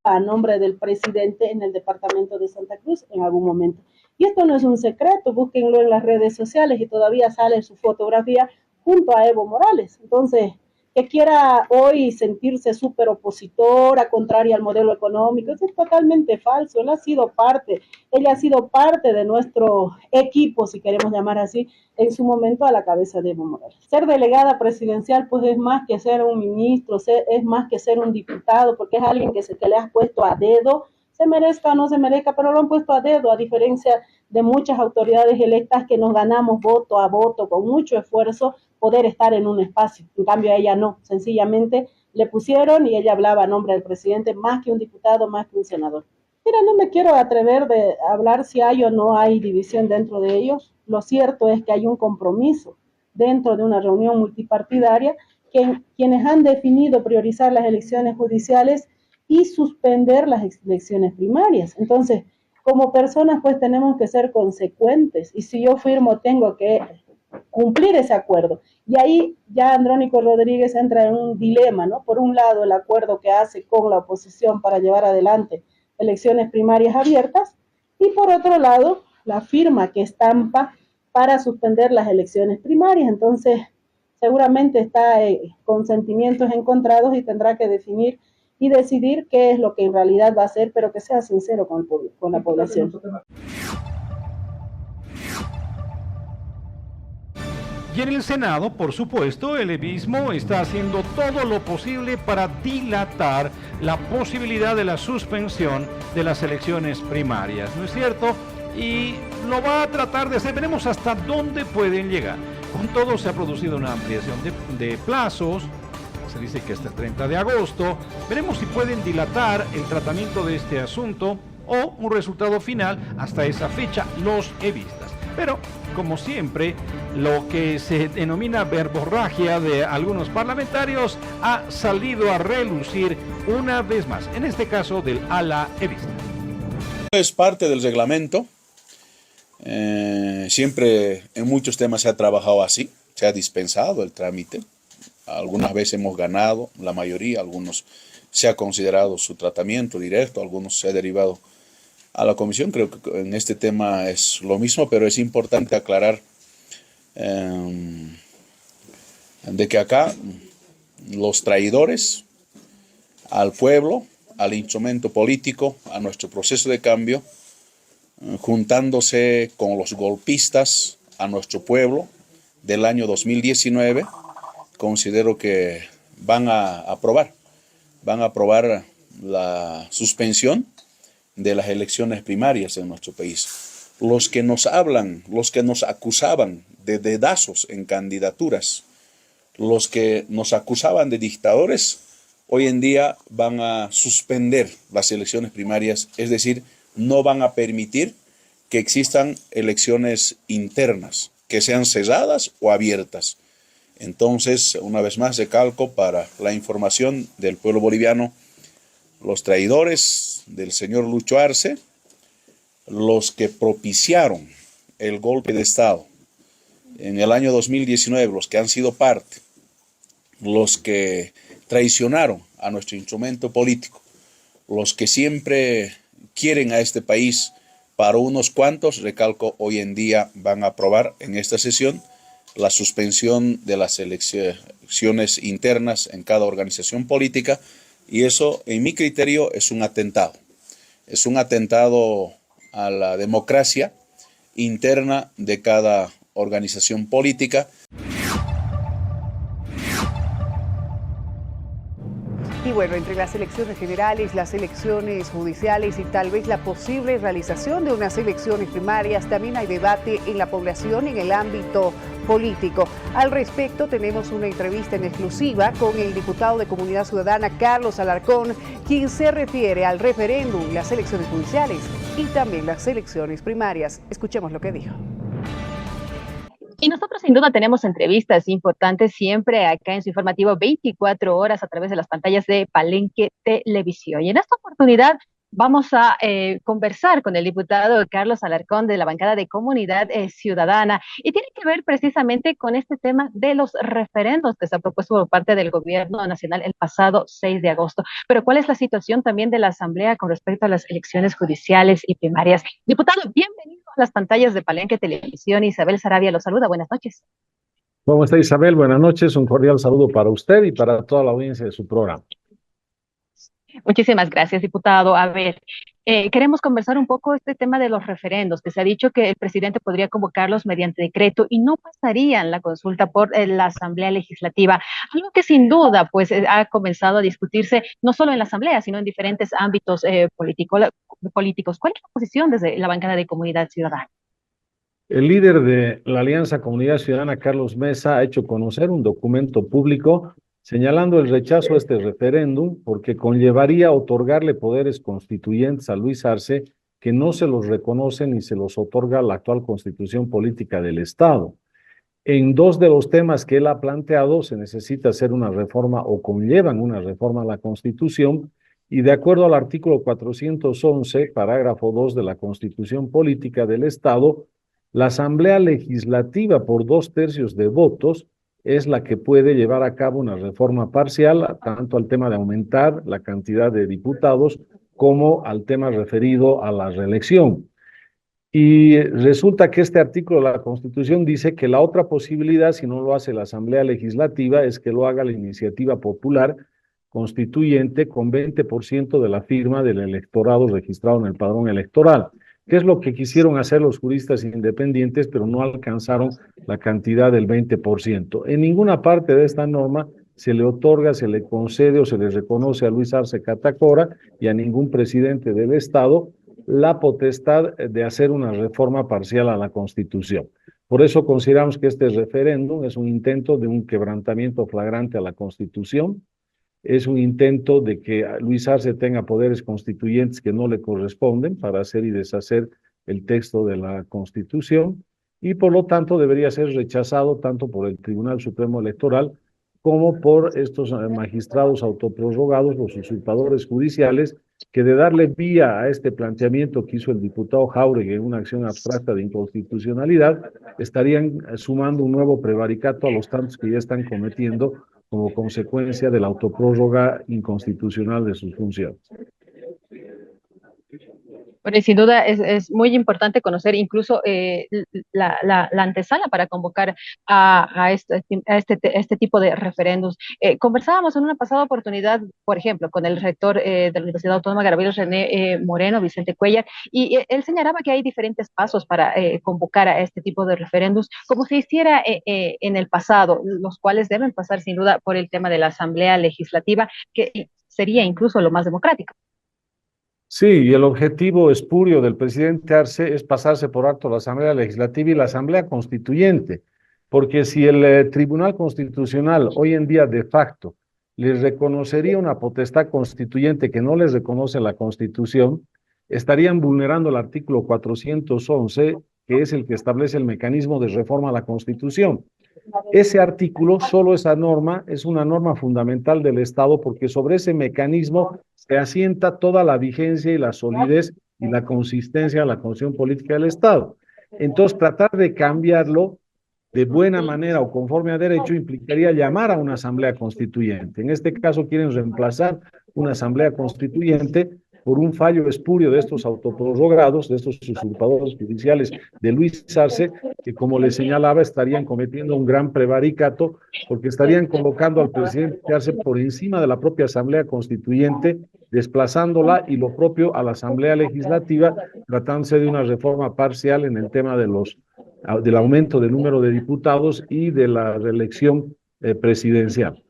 A nombre del presidente en el departamento de Santa Cruz en algún momento. Y esto no es un secreto, búsquenlo en las redes sociales y todavía sale su fotografía junto a Evo Morales. Entonces, que quiera hoy sentirse súper opositora, contraria al modelo económico, eso es totalmente falso. Ella ha sido parte de nuestro equipo, si queremos llamar así, en su momento a la cabeza de Evo Morales. Ser delegada presidencial pues es más que ser un ministro, es más que ser un diputado, porque es alguien que le has puesto a dedo, se merezca o no se merezca, pero lo han puesto a dedo, a diferencia de muchas autoridades electas que nos ganamos voto a voto con mucho esfuerzo poder estar en un espacio. En cambio a ella no, sencillamente le pusieron y ella hablaba a nombre del presidente más que un diputado, más que un senador. Mira, no me quiero atrever de hablar si hay o no hay división dentro de ellos. Lo cierto es que hay un compromiso dentro de una reunión multipartidaria que quienes han definido priorizar las elecciones judiciales y suspender las elecciones primarias. Entonces, como personas pues tenemos que ser consecuentes y si yo firmo tengo que cumplir ese acuerdo. Y ahí ya Andrónico Rodríguez entra en un dilema, ¿no? Por un lado el acuerdo que hace con la oposición para llevar adelante elecciones primarias abiertas y por otro lado la firma que estampa para suspender las elecciones primarias. Entonces seguramente está con sentimientos encontrados y tendrá que definir y decidir qué es lo que en realidad va a hacer, pero que sea sincero con la población. Y en el Senado, por supuesto, el evismo está haciendo todo lo posible para dilatar la posibilidad de la suspensión de las elecciones primarias, ¿no es cierto? Y lo va a tratar de hacer, veremos hasta dónde pueden llegar. Con todo se ha producido una ampliación de plazos, se dice que hasta el 30 de agosto, veremos si pueden dilatar el tratamiento de este asunto o un resultado final hasta esa fecha, los evistas. Pero, como siempre, lo que se denomina verborragia de algunos parlamentarios ha salido a relucir una vez más, en este caso del ala evista. Es parte del reglamento Siempre en muchos temas se ha trabajado así, se ha dispensado el trámite. Algunas veces hemos ganado, la mayoría, algunos se ha considerado su tratamiento directo, algunos se ha derivado a la comisión. Creo que en este tema es lo mismo, pero es importante aclarar de que acá los traidores al pueblo, al instrumento político, a nuestro proceso de cambio, juntándose con los golpistas a nuestro pueblo del año 2019, considero que van a aprobar la suspensión de las elecciones primarias en nuestro país. Los que nos hablan, los que nos acusaban de dedazos en candidaturas, los que nos acusaban de dictadores, hoy en día van a suspender las elecciones primarias, es decir, no van a permitir que existan elecciones internas, que sean cesadas o abiertas. Entonces, una vez más, recalco para la información del pueblo boliviano, los traidores del señor Lucho Arce, los que propiciaron el golpe de Estado en el año 2019, los que han sido parte, los que traicionaron a nuestro instrumento político, los que siempre quieren a este país para unos cuantos, recalco, hoy en día van a aprobar en esta sesión la suspensión de las elecciones internas en cada organización política, y eso, en mi criterio, es un atentado. Es un atentado a la democracia interna de cada organización política. Y bueno, entre las elecciones generales, las elecciones judiciales y tal vez la posible realización de unas elecciones primarias, también hay debate en la población en el ámbito político. Al respecto, tenemos una entrevista en exclusiva con el diputado de Comunidad Ciudadana, Carlos Alarcón, quien se refiere al referéndum, las elecciones judiciales y también las elecciones primarias. Escuchemos lo que dijo. Y nosotros sin duda tenemos entrevistas importantes siempre acá en su informativo 24 horas a través de las pantallas de Palenque Televisión. Y en esta oportunidad vamos a conversar con el diputado Carlos Alarcón de la bancada de Comunidad Ciudadana, y tiene que ver precisamente con este tema de los referendos que se ha propuesto por parte del gobierno nacional el pasado 6 de agosto. Pero ¿cuál es la situación también de la Asamblea con respecto a las elecciones judiciales y primarias? Diputado, bienvenido a las pantallas de Palenque Televisión. Isabel Sarabia lo saluda. Buenas noches. ¿Cómo está, Isabel? Buenas noches. Un cordial saludo para usted y para toda la audiencia de su programa. Muchísimas gracias, diputado. A ver, queremos conversar un poco este tema de los referendos, que se ha dicho que el presidente podría convocarlos mediante decreto y no pasarían la consulta por la Asamblea Legislativa, algo que sin duda pues ha comenzado a discutirse no solo en la Asamblea, sino en diferentes ámbitos políticos. ¿Cuál es la posición desde la bancada de Comunidad Ciudadana? El líder de la Alianza Comunidad Ciudadana, Carlos Mesa, ha hecho conocer un documento público señalando el rechazo a este referéndum porque conllevaría otorgarle poderes constituyentes a Luis Arce que no se los reconoce ni se los otorga la actual Constitución Política del Estado. En dos de los temas que él ha planteado se necesita hacer una reforma o conllevan una reforma a la Constitución, y de acuerdo al artículo 411, parágrafo 2 de la Constitución Política del Estado, la Asamblea Legislativa por 2/3 de votos es la que puede llevar a cabo una reforma parcial, tanto al tema de aumentar la cantidad de diputados como al tema referido a la reelección. Y resulta que este artículo de la Constitución dice que la otra posibilidad, si no lo hace la Asamblea Legislativa, es que lo haga la iniciativa popular constituyente con 20% de la firma del electorado registrado en el padrón electoral, que es lo que quisieron hacer los juristas independientes, pero no alcanzaron la cantidad del 20%. En ninguna parte de esta norma se le otorga, se le concede o se le reconoce a Luis Arce Catacora y a ningún presidente del Estado la potestad de hacer una reforma parcial a la Constitución. Por eso consideramos que este referéndum es un intento de un quebrantamiento flagrante a la Constitución, es un intento de que Luis Arce tenga poderes constituyentes que no le corresponden para hacer y deshacer el texto de la Constitución, y por lo tanto debería ser rechazado tanto por el Tribunal Supremo Electoral como por estos magistrados autoprorrogados, los usurpadores judiciales, que de darle vía a este planteamiento que hizo el diputado Jáuregui en una acción abstracta de inconstitucionalidad, estarían sumando un nuevo prevaricato a los tantos que ya están cometiendo como consecuencia de la autoprórroga inconstitucional de sus funciones. Bueno, y sin duda es muy importante conocer incluso la antesala para convocar a este tipo de referéndums. Conversábamos en una pasada oportunidad, por ejemplo, con el rector de la Universidad Autónoma Gabriel René Moreno, Vicente Cuellar, y él señalaba que hay diferentes pasos para convocar a este tipo de referéndums, como se hiciera en el pasado, los cuales deben pasar sin duda por el tema de la Asamblea Legislativa, que sería incluso lo más democrático. Sí, y el objetivo espurio del presidente Arce es pasarse por alto la Asamblea Legislativa y la Asamblea Constituyente, porque si el Tribunal Constitucional hoy en día de facto les reconocería una potestad constituyente que no les reconoce la Constitución, estarían vulnerando el artículo 411, que es el que establece el mecanismo de reforma a la Constitución. Ese artículo, solo esa norma, es una norma fundamental del Estado porque sobre ese mecanismo se asienta toda la vigencia y la solidez y la consistencia de la constitución política del Estado. Entonces, tratar de cambiarlo de buena manera o conforme a derecho implicaría llamar a una asamblea constituyente. En este caso quieren reemplazar una asamblea constituyente por un fallo espurio de estos autoprorrogados, de estos usurpadores judiciales de Luis Arce, que como les señalaba estarían cometiendo un gran prevaricato porque estarían convocando al presidente Arce por encima de la propia Asamblea Constituyente, desplazándola y lo propio a la Asamblea Legislativa, tratándose de una reforma parcial en el tema del aumento del número de diputados y de la reelección presidencial.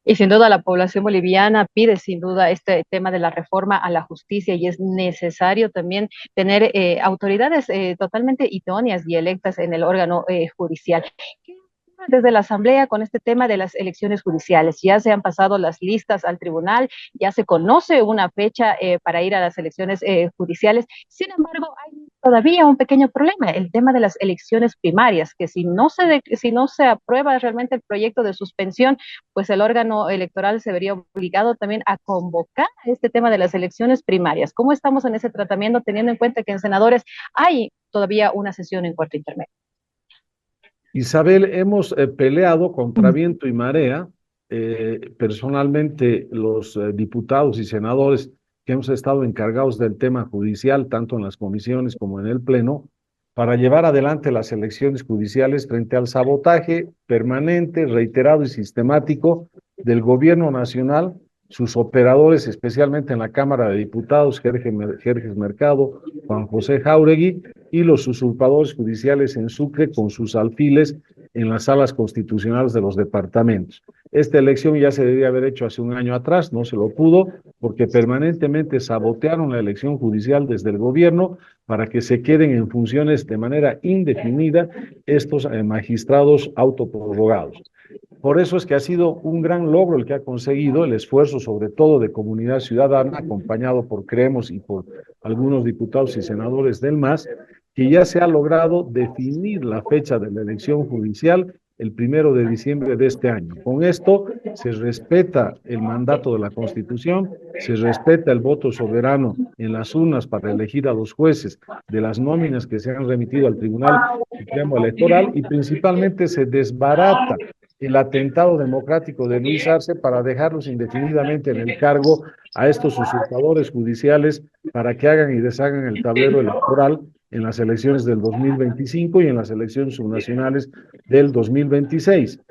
Y sin duda la población boliviana pide sin duda este tema de la reforma a la justicia y es necesario también tener autoridades totalmente idóneas y electas en el órgano judicial. Desde la Asamblea con este tema de las elecciones judiciales. Ya se han pasado las listas al tribunal, ya se conoce una fecha para ir a las elecciones judiciales. Sin embargo, hay todavía un pequeño problema, el tema de las elecciones primarias, que si no se aprueba realmente el proyecto de suspensión, pues el órgano electoral se vería obligado también a convocar este tema de las elecciones primarias. ¿Cómo estamos en ese tratamiento, teniendo en cuenta que en senadores hay todavía una sesión en cuarto intermedio? Isabel, hemos peleado contra viento y marea, personalmente los diputados y senadores que hemos estado encargados del tema judicial, tanto en las comisiones como en el Pleno, para llevar adelante las elecciones judiciales frente al sabotaje permanente, reiterado y sistemático del gobierno nacional, sus operadores, especialmente en la Cámara de Diputados, Jerjes Mercado, Juan José Jáuregui, y los usurpadores judiciales en Sucre con sus alfiles en las salas constitucionales de los departamentos. Esta elección ya se debía haber hecho hace un año atrás, no se lo pudo, porque permanentemente sabotearon la elección judicial desde el gobierno para que se queden en funciones de manera indefinida estos magistrados autoprorrogados. Por eso es que ha sido un gran logro el que ha conseguido, el esfuerzo sobre todo de comunidad ciudadana, acompañado por Creemos y por algunos diputados y senadores del MAS, que ya se ha logrado definir la fecha de la elección judicial el 1 de diciembre de este año. Con esto se respeta el mandato de la Constitución, se respeta el voto soberano en las urnas para elegir a los jueces de las nóminas que se han remitido al Tribunal Supremo Electoral y principalmente se desbarata el atentado democrático de Luis Arce para dejarlos indefinidamente en el cargo a estos usurpadores judiciales para que hagan y deshagan el tablero electoral en las elecciones del 2025 y en las elecciones subnacionales del 2026.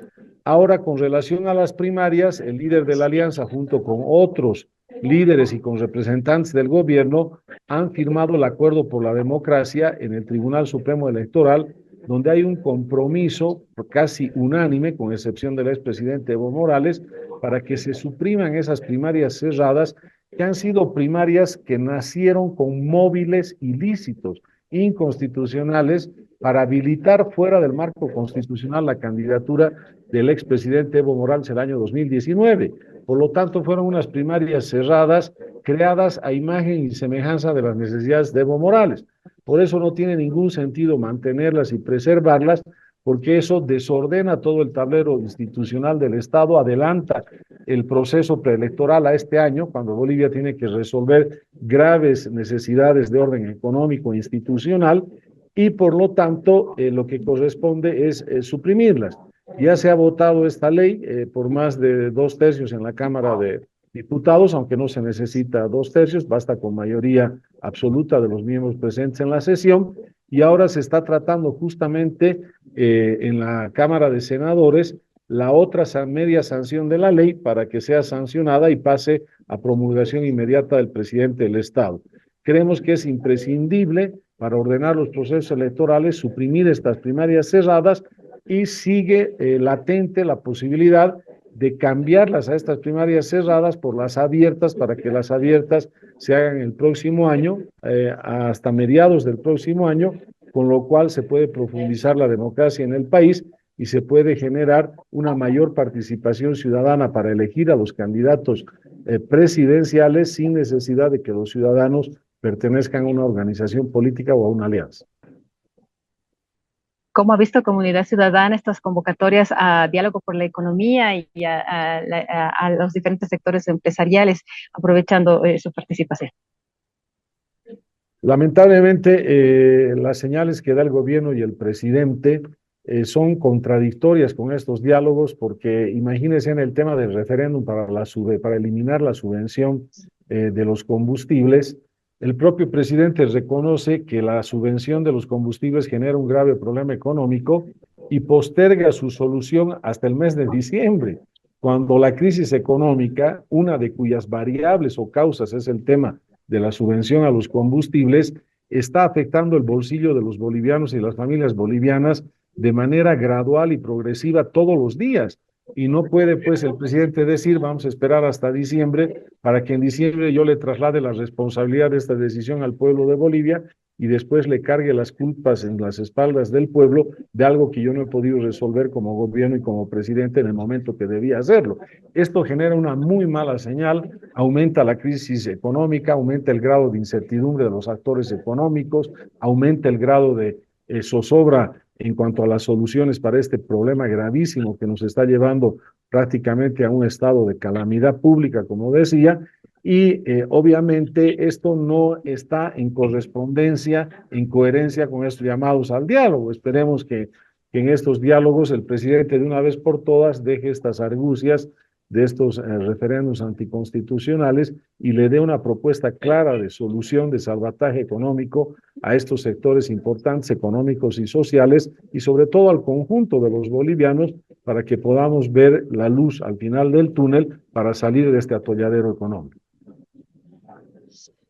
Ahora, con relación a las primarias, el líder de la alianza, junto con otros líderes y con representantes del gobierno, han firmado el Acuerdo por la Democracia en el Tribunal Supremo Electoral, donde hay un compromiso casi unánime, con excepción del expresidente Evo Morales, para que se supriman esas primarias cerradas, que han sido primarias que nacieron con móviles ilícitos, inconstitucionales, para habilitar fuera del marco constitucional la candidatura del expresidente Evo Morales el año 2019. Por lo tanto, fueron unas primarias cerradas, creadas a imagen y semejanza de las necesidades de Evo Morales. Por eso no tiene ningún sentido mantenerlas y preservarlas, porque eso desordena todo el tablero institucional del Estado, adelanta el proceso preelectoral a este año, cuando Bolivia tiene que resolver graves necesidades de orden económico e institucional, y por lo tanto lo que corresponde es suprimirlas. Ya se ha votado esta ley por más de 2/3 en la Cámara de Diputados, aunque no se necesita 2/3, basta con mayoría absoluta de los miembros presentes en la sesión, y ahora se está tratando justamente en la Cámara de Senadores la otra media sanción de la ley para que sea sancionada y pase a promulgación inmediata del presidente del Estado. Creemos que es imprescindible para ordenar los procesos electorales suprimir estas primarias cerradas, y sigue latente la posibilidad de cambiarlas a estas primarias cerradas por las abiertas, para que las abiertas se hagan el próximo año, hasta mediados del próximo año, con lo cual se puede profundizar la democracia en el país y se puede generar una mayor participación ciudadana para elegir a los candidatos presidenciales sin necesidad de que los ciudadanos pertenezcan a una organización política o a una alianza. ¿Cómo ha visto Comunidad Ciudadana estas convocatorias a diálogo por la economía y a los diferentes sectores empresariales, aprovechando su participación? Lamentablemente, las señales que da el gobierno y el presidente son contradictorias con estos diálogos, porque imagínense en el tema del referéndum para eliminar la subvención de los combustibles. El propio presidente reconoce que la subvención de los combustibles genera un grave problema económico y posterga su solución hasta el mes de diciembre, cuando la crisis económica, una de cuyas variables o causas es el tema de la subvención a los combustibles, está afectando el bolsillo de los bolivianos y las familias bolivianas de manera gradual y progresiva todos los días. Y no puede, pues, el presidente decir, vamos a esperar hasta diciembre para que en diciembre yo le traslade la responsabilidad de esta decisión al pueblo de Bolivia y después le cargue las culpas en las espaldas del pueblo de algo que yo no he podido resolver como gobierno y como presidente en el momento que debía hacerlo. Esto genera una muy mala señal, aumenta la crisis económica, aumenta el grado de incertidumbre de los actores económicos, aumenta el grado de zozobra en cuanto a las soluciones para este problema gravísimo que nos está llevando prácticamente a un estado de calamidad pública, como decía, y obviamente esto no está en correspondencia, en coherencia con estos llamados al diálogo. Esperemos que en estos diálogos el presidente de una vez por todas deje estas argucias de estos referéndums anticonstitucionales y le dé una propuesta clara de solución de salvataje económico a estos sectores importantes económicos y sociales, y sobre todo al conjunto de los bolivianos, para que podamos ver la luz al final del túnel para salir de este atolladero económico.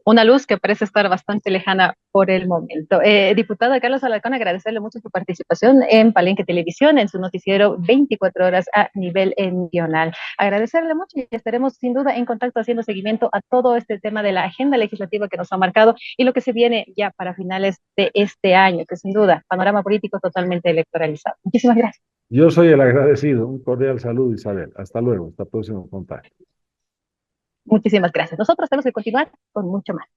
Una luz que parece estar bastante lejana por el momento. Diputado Carlos Alarcón, agradecerle mucho su participación en Palenque Televisión, en su noticiero 24 horas a nivel nacional. Agradecerle mucho y estaremos sin duda en contacto haciendo seguimiento a todo este tema de la agenda legislativa que nos ha marcado y lo que se viene ya para finales de este año, que sin duda, panorama político totalmente electoralizado. Muchísimas gracias. Yo soy el agradecido. Un cordial saludo, Isabel. Hasta luego. Hasta el próximo contacto. Muchísimas gracias. Nosotros tenemos que continuar con mucho más.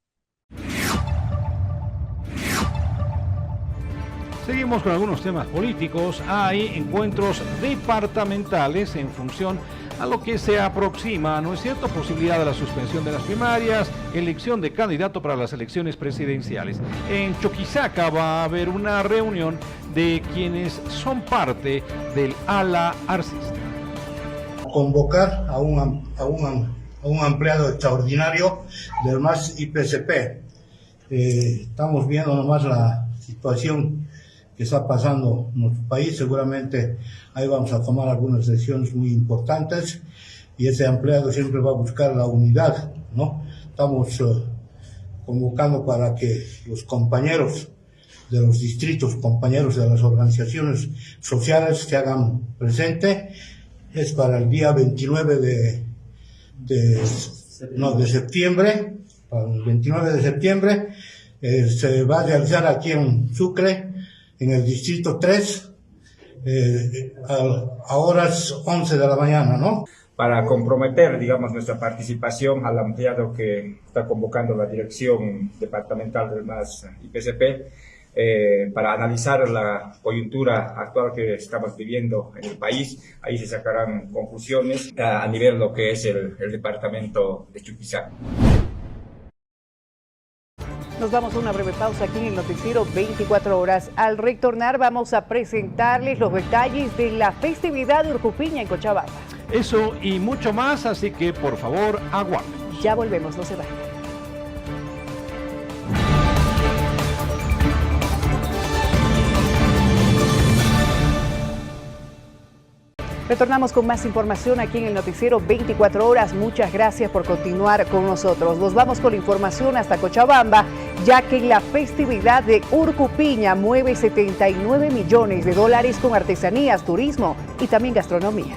Seguimos con algunos temas políticos. Hay encuentros departamentales en función a lo que se aproxima, ¿no es cierto?, posibilidad de la suspensión de las primarias, elección de candidato para las elecciones presidenciales. En Chuquisaca va a haber una reunión de quienes son parte del ala arcista. Convocar a un empleado extraordinario del MAS IPCP. Estamos viendo nomás la situación que está pasando en nuestro país. Seguramente ahí vamos a tomar algunas decisiones muy importantes y ese empleado siempre va a buscar la unidad, ¿no? Estamos convocando para que los compañeros de los distritos, compañeros de las organizaciones sociales se hagan presente. Es para el día 29 de septiembre, para el 29 de septiembre, se va a realizar aquí en Sucre, en el distrito 3, a horas 11 de la mañana, ¿no? Para comprometer, digamos, nuestra participación al ampliado que está convocando la dirección departamental del MAS IPCP, para analizar la coyuntura actual que estamos viviendo en el país. Ahí se sacarán conclusiones a nivel de lo que es el departamento de Chuquisaca. Nos vamos a una breve pausa aquí en el noticiero 24 horas. Al retornar vamos a presentarles los detalles de la festividad de Urcupiña en Cochabamba. Eso y mucho más, así que por favor aguarden. Ya volvemos, no se vayan. Retornamos con más información aquí en el noticiero 24 horas. Muchas gracias por continuar con nosotros. Nos vamos con la información hasta Cochabamba, ya que la festividad de Urcupiña mueve 79 millones de dólares con artesanías, turismo y también gastronomía.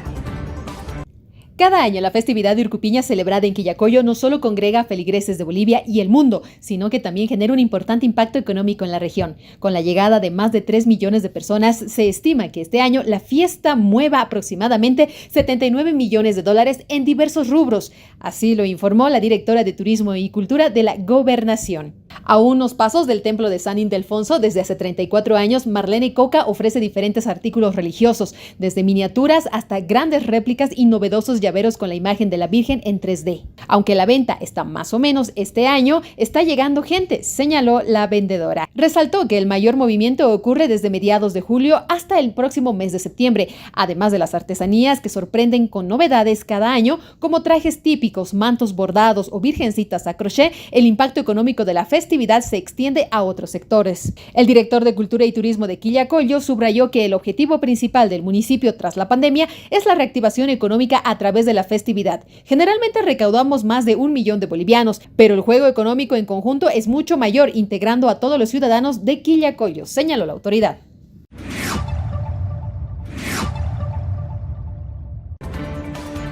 Cada año la festividad de Urcupiña celebrada en Quillacollo no solo congrega a feligreses de Bolivia y el mundo, sino que también genera un importante impacto económico en la región. Con la llegada de más de 3 millones de personas, se estima que este año la fiesta mueva aproximadamente 79 millones de dólares en diversos rubros. Así lo informó la directora de Turismo y Cultura de la Gobernación. A unos pasos del templo de San Ildefonso, desde hace 34 años, Marlene Coca ofrece diferentes artículos religiosos, desde miniaturas hasta grandes réplicas y novedosos llaveros con la imagen de la Virgen en 3D. Aunque la venta está más o menos, este año está llegando gente, señaló la vendedora. Resaltó que el mayor movimiento ocurre desde mediados de julio hasta el próximo mes de septiembre, además de las artesanías que sorprenden con novedades cada año, como trajes típicos, mantos bordados o virgencitas a crochet. El impacto económico de la festividad se extiende a otros sectores. El director de Cultura y Turismo de Quillacollo subrayó que el objetivo principal del municipio tras la pandemia es la reactivación económica a través de la festividad. Generalmente recaudamos más de 1 millón de bolivianos, pero el juego económico en conjunto es mucho mayor, integrando a todos los ciudadanos de Quillacollo, señaló la autoridad.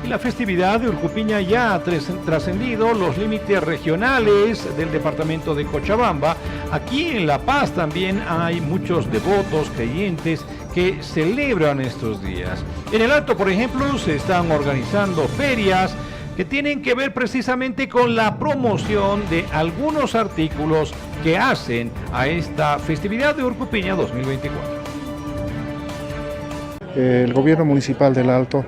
Y la festividad de Urcupiña ya ha trascendido los límites regionales del departamento de Cochabamba. Aquí en La Paz también hay muchos devotos, creyentes que celebran estos días. En el Alto, por ejemplo, se están organizando ferias que tienen que ver precisamente con la promoción de algunos artículos que hacen a esta festividad de Urcupiña 2024. El gobierno municipal del Alto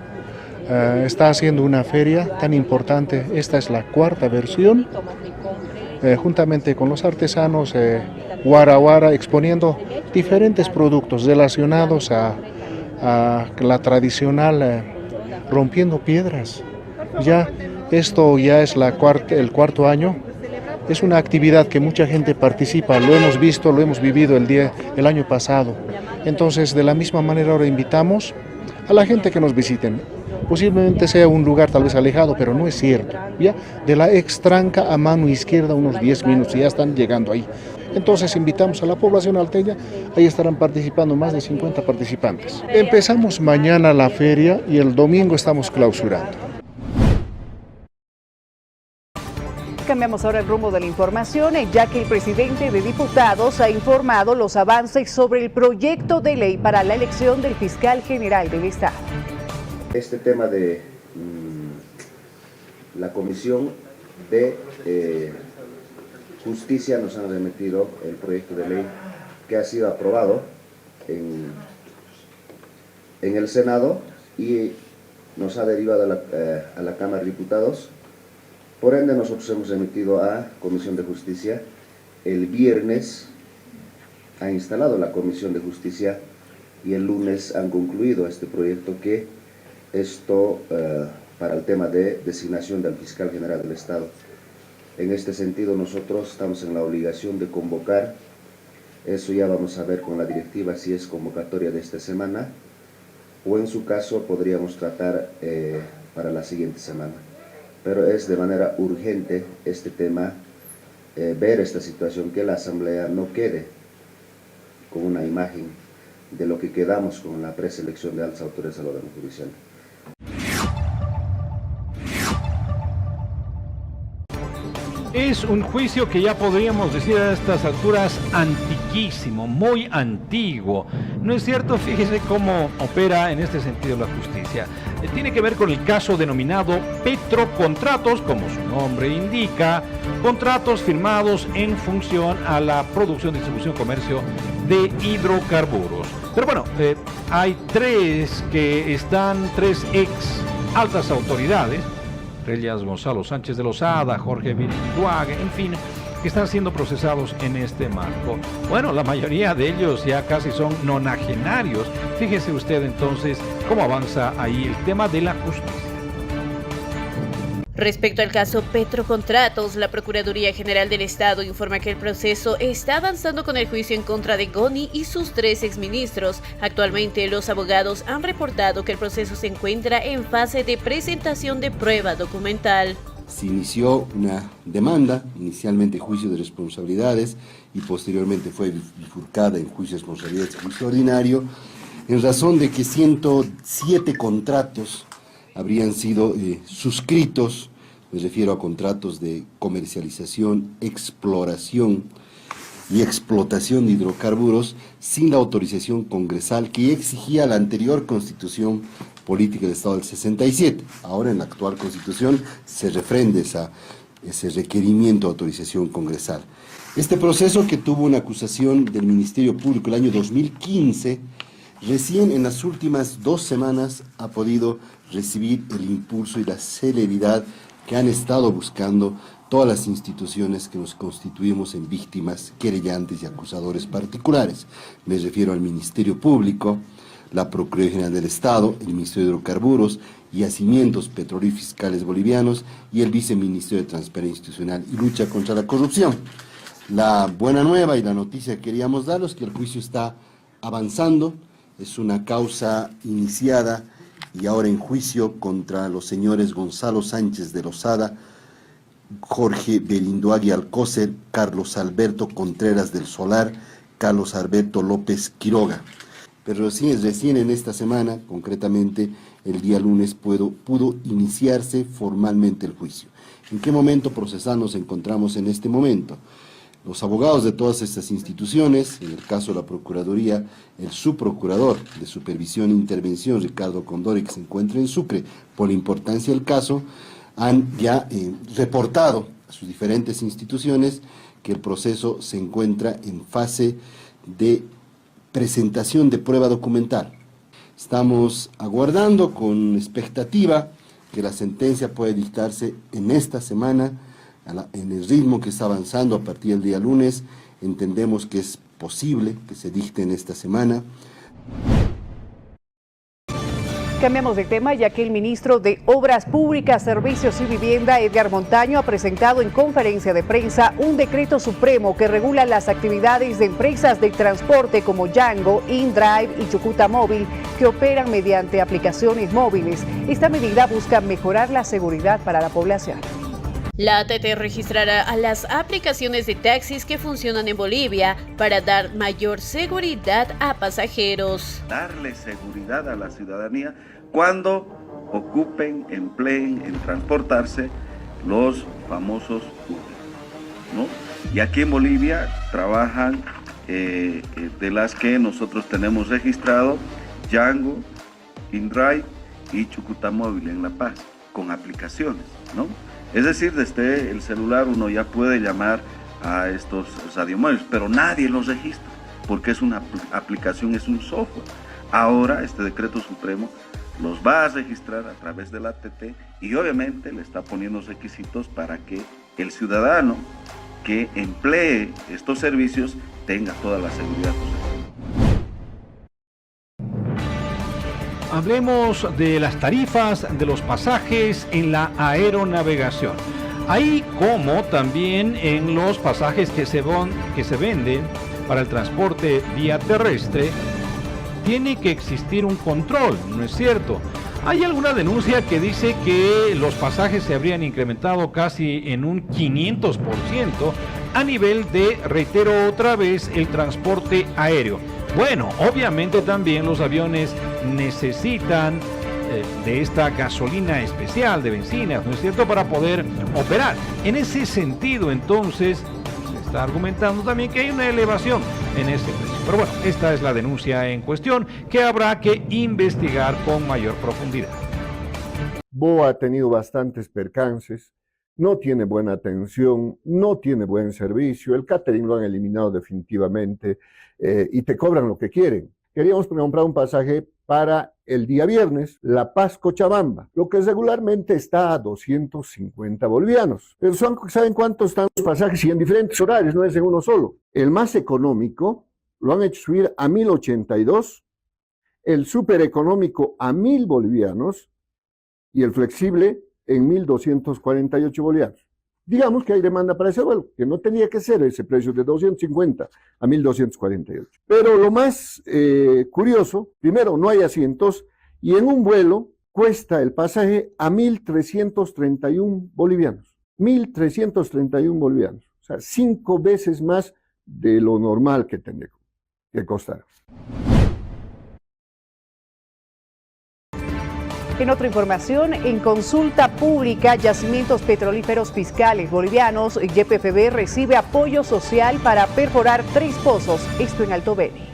está haciendo una feria tan importante. Esta es la 4ª versión, juntamente con los artesanos Guara exponiendo diferentes productos relacionados a la tradicional rompiendo piedras. Ya esto ya es el 4º año. Es una actividad que mucha gente participa, lo hemos visto, lo hemos vivido el año pasado. Entonces, de la misma manera ahora invitamos a la gente que nos visiten. Posiblemente sea un lugar tal vez alejado, pero no es cierto. ¿Ya? De la Extranca a mano izquierda unos 10 minutos, ya están llegando ahí. Entonces invitamos a la población alteña, ahí estarán participando más de 50 participantes. Empezamos mañana la feria y el domingo estamos clausurando. Cambiamos ahora el rumbo de la información, ya que el presidente de diputados ha informado los avances sobre el proyecto de ley para la elección del fiscal general del Estado. Este tema de la Comisión de Justicia nos han remitido el proyecto de ley que ha sido aprobado en el Senado y nos ha derivado a la Cámara de Diputados. Por ende, nosotros hemos remitido a Comisión de Justicia. El viernes ha instalado la Comisión de Justicia y el lunes han concluido este proyecto para el tema de designación del fiscal general del Estado. En este sentido, nosotros estamos en la obligación de convocar, eso ya vamos a ver con la directiva si es convocatoria de esta semana, o en su caso podríamos tratar para la siguiente semana. Pero es de manera urgente este tema, ver esta situación, que la Asamblea no quede con una imagen de lo que quedamos con la preselección de altas autoridades al órgano judicial. Es un juicio que ya podríamos decir a estas alturas antiquísimo, muy antiguo. ¿No es cierto? Fíjese cómo opera en este sentido la justicia. Tiene que ver con el caso denominado Petrocontratos, como su nombre indica, contratos firmados en función a la producción, distribución, comercio de hidrocarburos. Pero bueno, hay tres ex altas autoridades, entre ellas Gonzalo Sánchez de Lozada, Jorge Birinduaga, en fin, que están siendo procesados en este marco. Bueno, la mayoría de ellos ya casi son nonagenarios. Fíjese usted entonces cómo avanza ahí el tema de la justicia. Respecto al caso Petrocontratos, la Procuraduría General del Estado informa que el proceso está avanzando con el juicio en contra de Goni y sus 3 exministros. Actualmente, los abogados han reportado que el proceso se encuentra en fase de presentación de prueba documental. Se inició una demanda, inicialmente juicio de responsabilidades y posteriormente fue bifurcada en juicio de responsabilidades y juicio ordinario, en razón de que 107 contratos habrían sido suscritos, me refiero a contratos de comercialización, exploración y explotación de hidrocarburos sin la autorización congresal que exigía la anterior Constitución Política del Estado del 67. Ahora en la actual Constitución se refrenda ese requerimiento de autorización congresal. Este proceso, que tuvo una acusación del Ministerio Público el año 2015, recién en las últimas 2 semanas ha podido recibir el impulso y la celeridad que han estado buscando todas las instituciones que nos constituimos en víctimas, querellantes y acusadores particulares. Me refiero al Ministerio Público, la Procuraduría General del Estado, el Ministerio de Hidrocarburos, Yacimientos Petroleros Fiscales Bolivianos y el Viceministerio de Transparencia Institucional y Lucha contra la Corrupción. La buena nueva y la noticia que queríamos darles es que el juicio está avanzando. Es una causa iniciada y ahora en juicio contra los señores Gonzalo Sánchez de Lozada, Jorge Birinduaga Alcócer, Carlos Alberto Contreras del Solar, Carlos Alberto López Quiroga. Pero recién en esta semana, concretamente el día lunes, pudo iniciarse formalmente el juicio. ¿En qué momento procesal nos encontramos en este momento? Los abogados de todas estas instituciones, en el caso de la Procuraduría, el subprocurador de Supervisión e Intervención, Ricardo Condori, que se encuentra en Sucre, por la importancia del caso, han ya reportado a sus diferentes instituciones que el proceso se encuentra en fase de presentación de prueba documental. Estamos aguardando con expectativa que la sentencia pueda dictarse en esta semana, en el ritmo que está avanzando a partir del día lunes. Entendemos que es posible que se dicte en esta semana. Cambiamos de tema, ya que el ministro de Obras Públicas, Servicios y Vivienda, Edgar Montaño, ha presentado en conferencia de prensa un decreto supremo que regula las actividades de empresas de transporte como Yango, InDrive y Chucuta Móvil, que operan mediante aplicaciones móviles. Esta medida busca mejorar la seguridad para la población. La ATT registrará a las aplicaciones de taxis que funcionan en Bolivia para dar mayor seguridad a pasajeros. Darle seguridad a la ciudadanía cuando ocupen, empleen en transportarse los famosos Uber, ¿no? Y aquí en Bolivia trabajan de las que nosotros tenemos registrado Yango, InDrive y Chucuta Móvil en La Paz, con aplicaciones, ¿no? Es decir, desde el celular uno ya puede llamar a estos radiomóviles, pero nadie los registra, porque es una aplicación, es un software. Ahora este decreto supremo los va a registrar a través de la ATT y obviamente le está poniendo requisitos para que el ciudadano que emplee estos servicios tenga toda la seguridad posible. Hablemos de las tarifas de los pasajes en la aeronavegación. Ahí como también en los pasajes que se venden para el transporte vía terrestre, tiene que existir un control, ¿no es cierto? Hay alguna denuncia que dice que los pasajes se habrían incrementado casi en un 500% a nivel de, reitero otra vez, el transporte aéreo. Bueno, obviamente también los aviones necesitan de esta gasolina especial de bencinas, ¿no es cierto?, para poder operar. En ese sentido, entonces, se está argumentando también que hay una elevación en ese precio. Pero bueno, esta es la denuncia en cuestión que habrá que investigar con mayor profundidad. BOA ha tenido bastantes percances, no tiene buena atención, no tiene buen servicio, el catering lo han eliminado definitivamente y te cobran lo que quieren. Queríamos comprar un pasaje para el día viernes, La Paz Cochabamba, lo que regularmente está a 250 bolivianos. Pero ¿saben cuántos están los pasajes? Y en diferentes horarios, no es en uno solo. El más económico lo han hecho subir a 1082, el súper económico a 1000 bolivianos y el flexible en 1248 bolivianos. Digamos que hay demanda para ese vuelo, que no tenía que ser ese precio de 250 a 1248. Pero lo más curioso, primero, no hay asientos y en un vuelo cuesta el pasaje a 1331 bolivianos. 1331 bolivianos. O sea, 5 veces más de lo normal que tendría que costar. En otra información, en consulta pública, Yacimientos Petrolíferos Fiscales Bolivianos, YPFB, recibe apoyo social para perforar 3 pozos, esto en Alto Beni.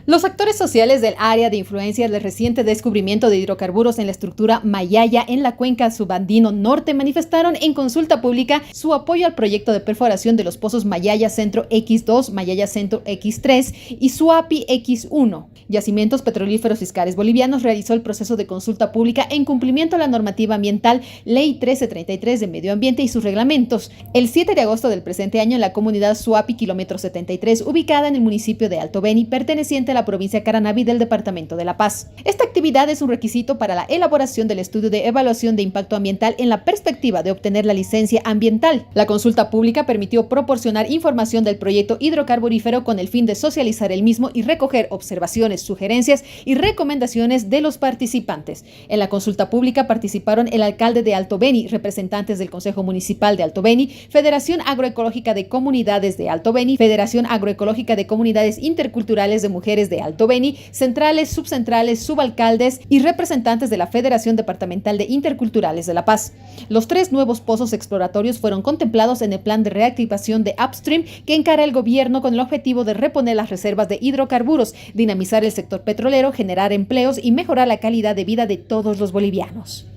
Los actores sociales del área de influencia del reciente descubrimiento de hidrocarburos en la estructura Mayaya en la cuenca subandino norte manifestaron en consulta pública su apoyo al proyecto de perforación de los pozos Mayaya Centro X2, Mayaya Centro X3 y Suapi X1. Yacimientos Petrolíferos Fiscales Bolivianos realizó el proceso de consulta pública en cumplimiento a la normativa ambiental Ley 1333 de Medio Ambiente y sus reglamentos, el 7 de agosto del presente año en la comunidad Suapi, kilómetro 73, ubicada en el municipio de Alto Beni, perteneciente a la provincia Caranavi del departamento de La Paz. Esta actividad es un requisito para la elaboración del estudio de evaluación de impacto ambiental en la perspectiva de obtener la licencia ambiental. La consulta pública permitió proporcionar información del proyecto hidrocarburífero con el fin de socializar el mismo y recoger observaciones, sugerencias y recomendaciones de los participantes. En la consulta pública participaron el alcalde de Alto Beni, representantes del Consejo Municipal de Alto Beni, Federación Agroecológica de Comunidades de Alto Beni, Federación Agroecológica de Comunidades Interculturales de Mujeres de Alto Beni, centrales, subcentrales, subalcaldes y representantes de la Federación Departamental de Interculturales de La Paz. Los 3 nuevos pozos exploratorios fueron contemplados en el plan de reactivación de Upstream que encara el gobierno con el objetivo de reponer las reservas de hidrocarburos, dinamizar el sector petrolero, generar empleos y mejorar la calidad de vida de todos los bolivianos.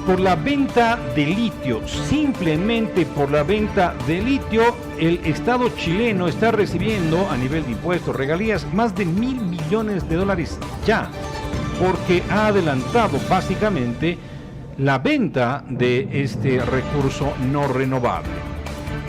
Por la venta de litio, simplemente por la venta de litio, el Estado chileno está recibiendo a nivel de impuestos, regalías, más de $1.000 millones ya, porque ha adelantado básicamente la venta de este recurso no renovable.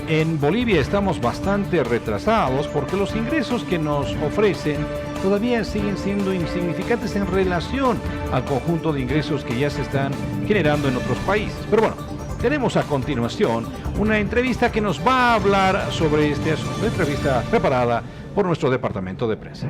En Bolivia estamos bastante retrasados porque los ingresos que nos ofrecen todavía siguen siendo insignificantes en relación al conjunto de ingresos que ya se están generando en otros países. Pero bueno, tenemos a continuación una entrevista que nos va a hablar sobre este asunto, entrevista preparada por nuestro departamento de prensa.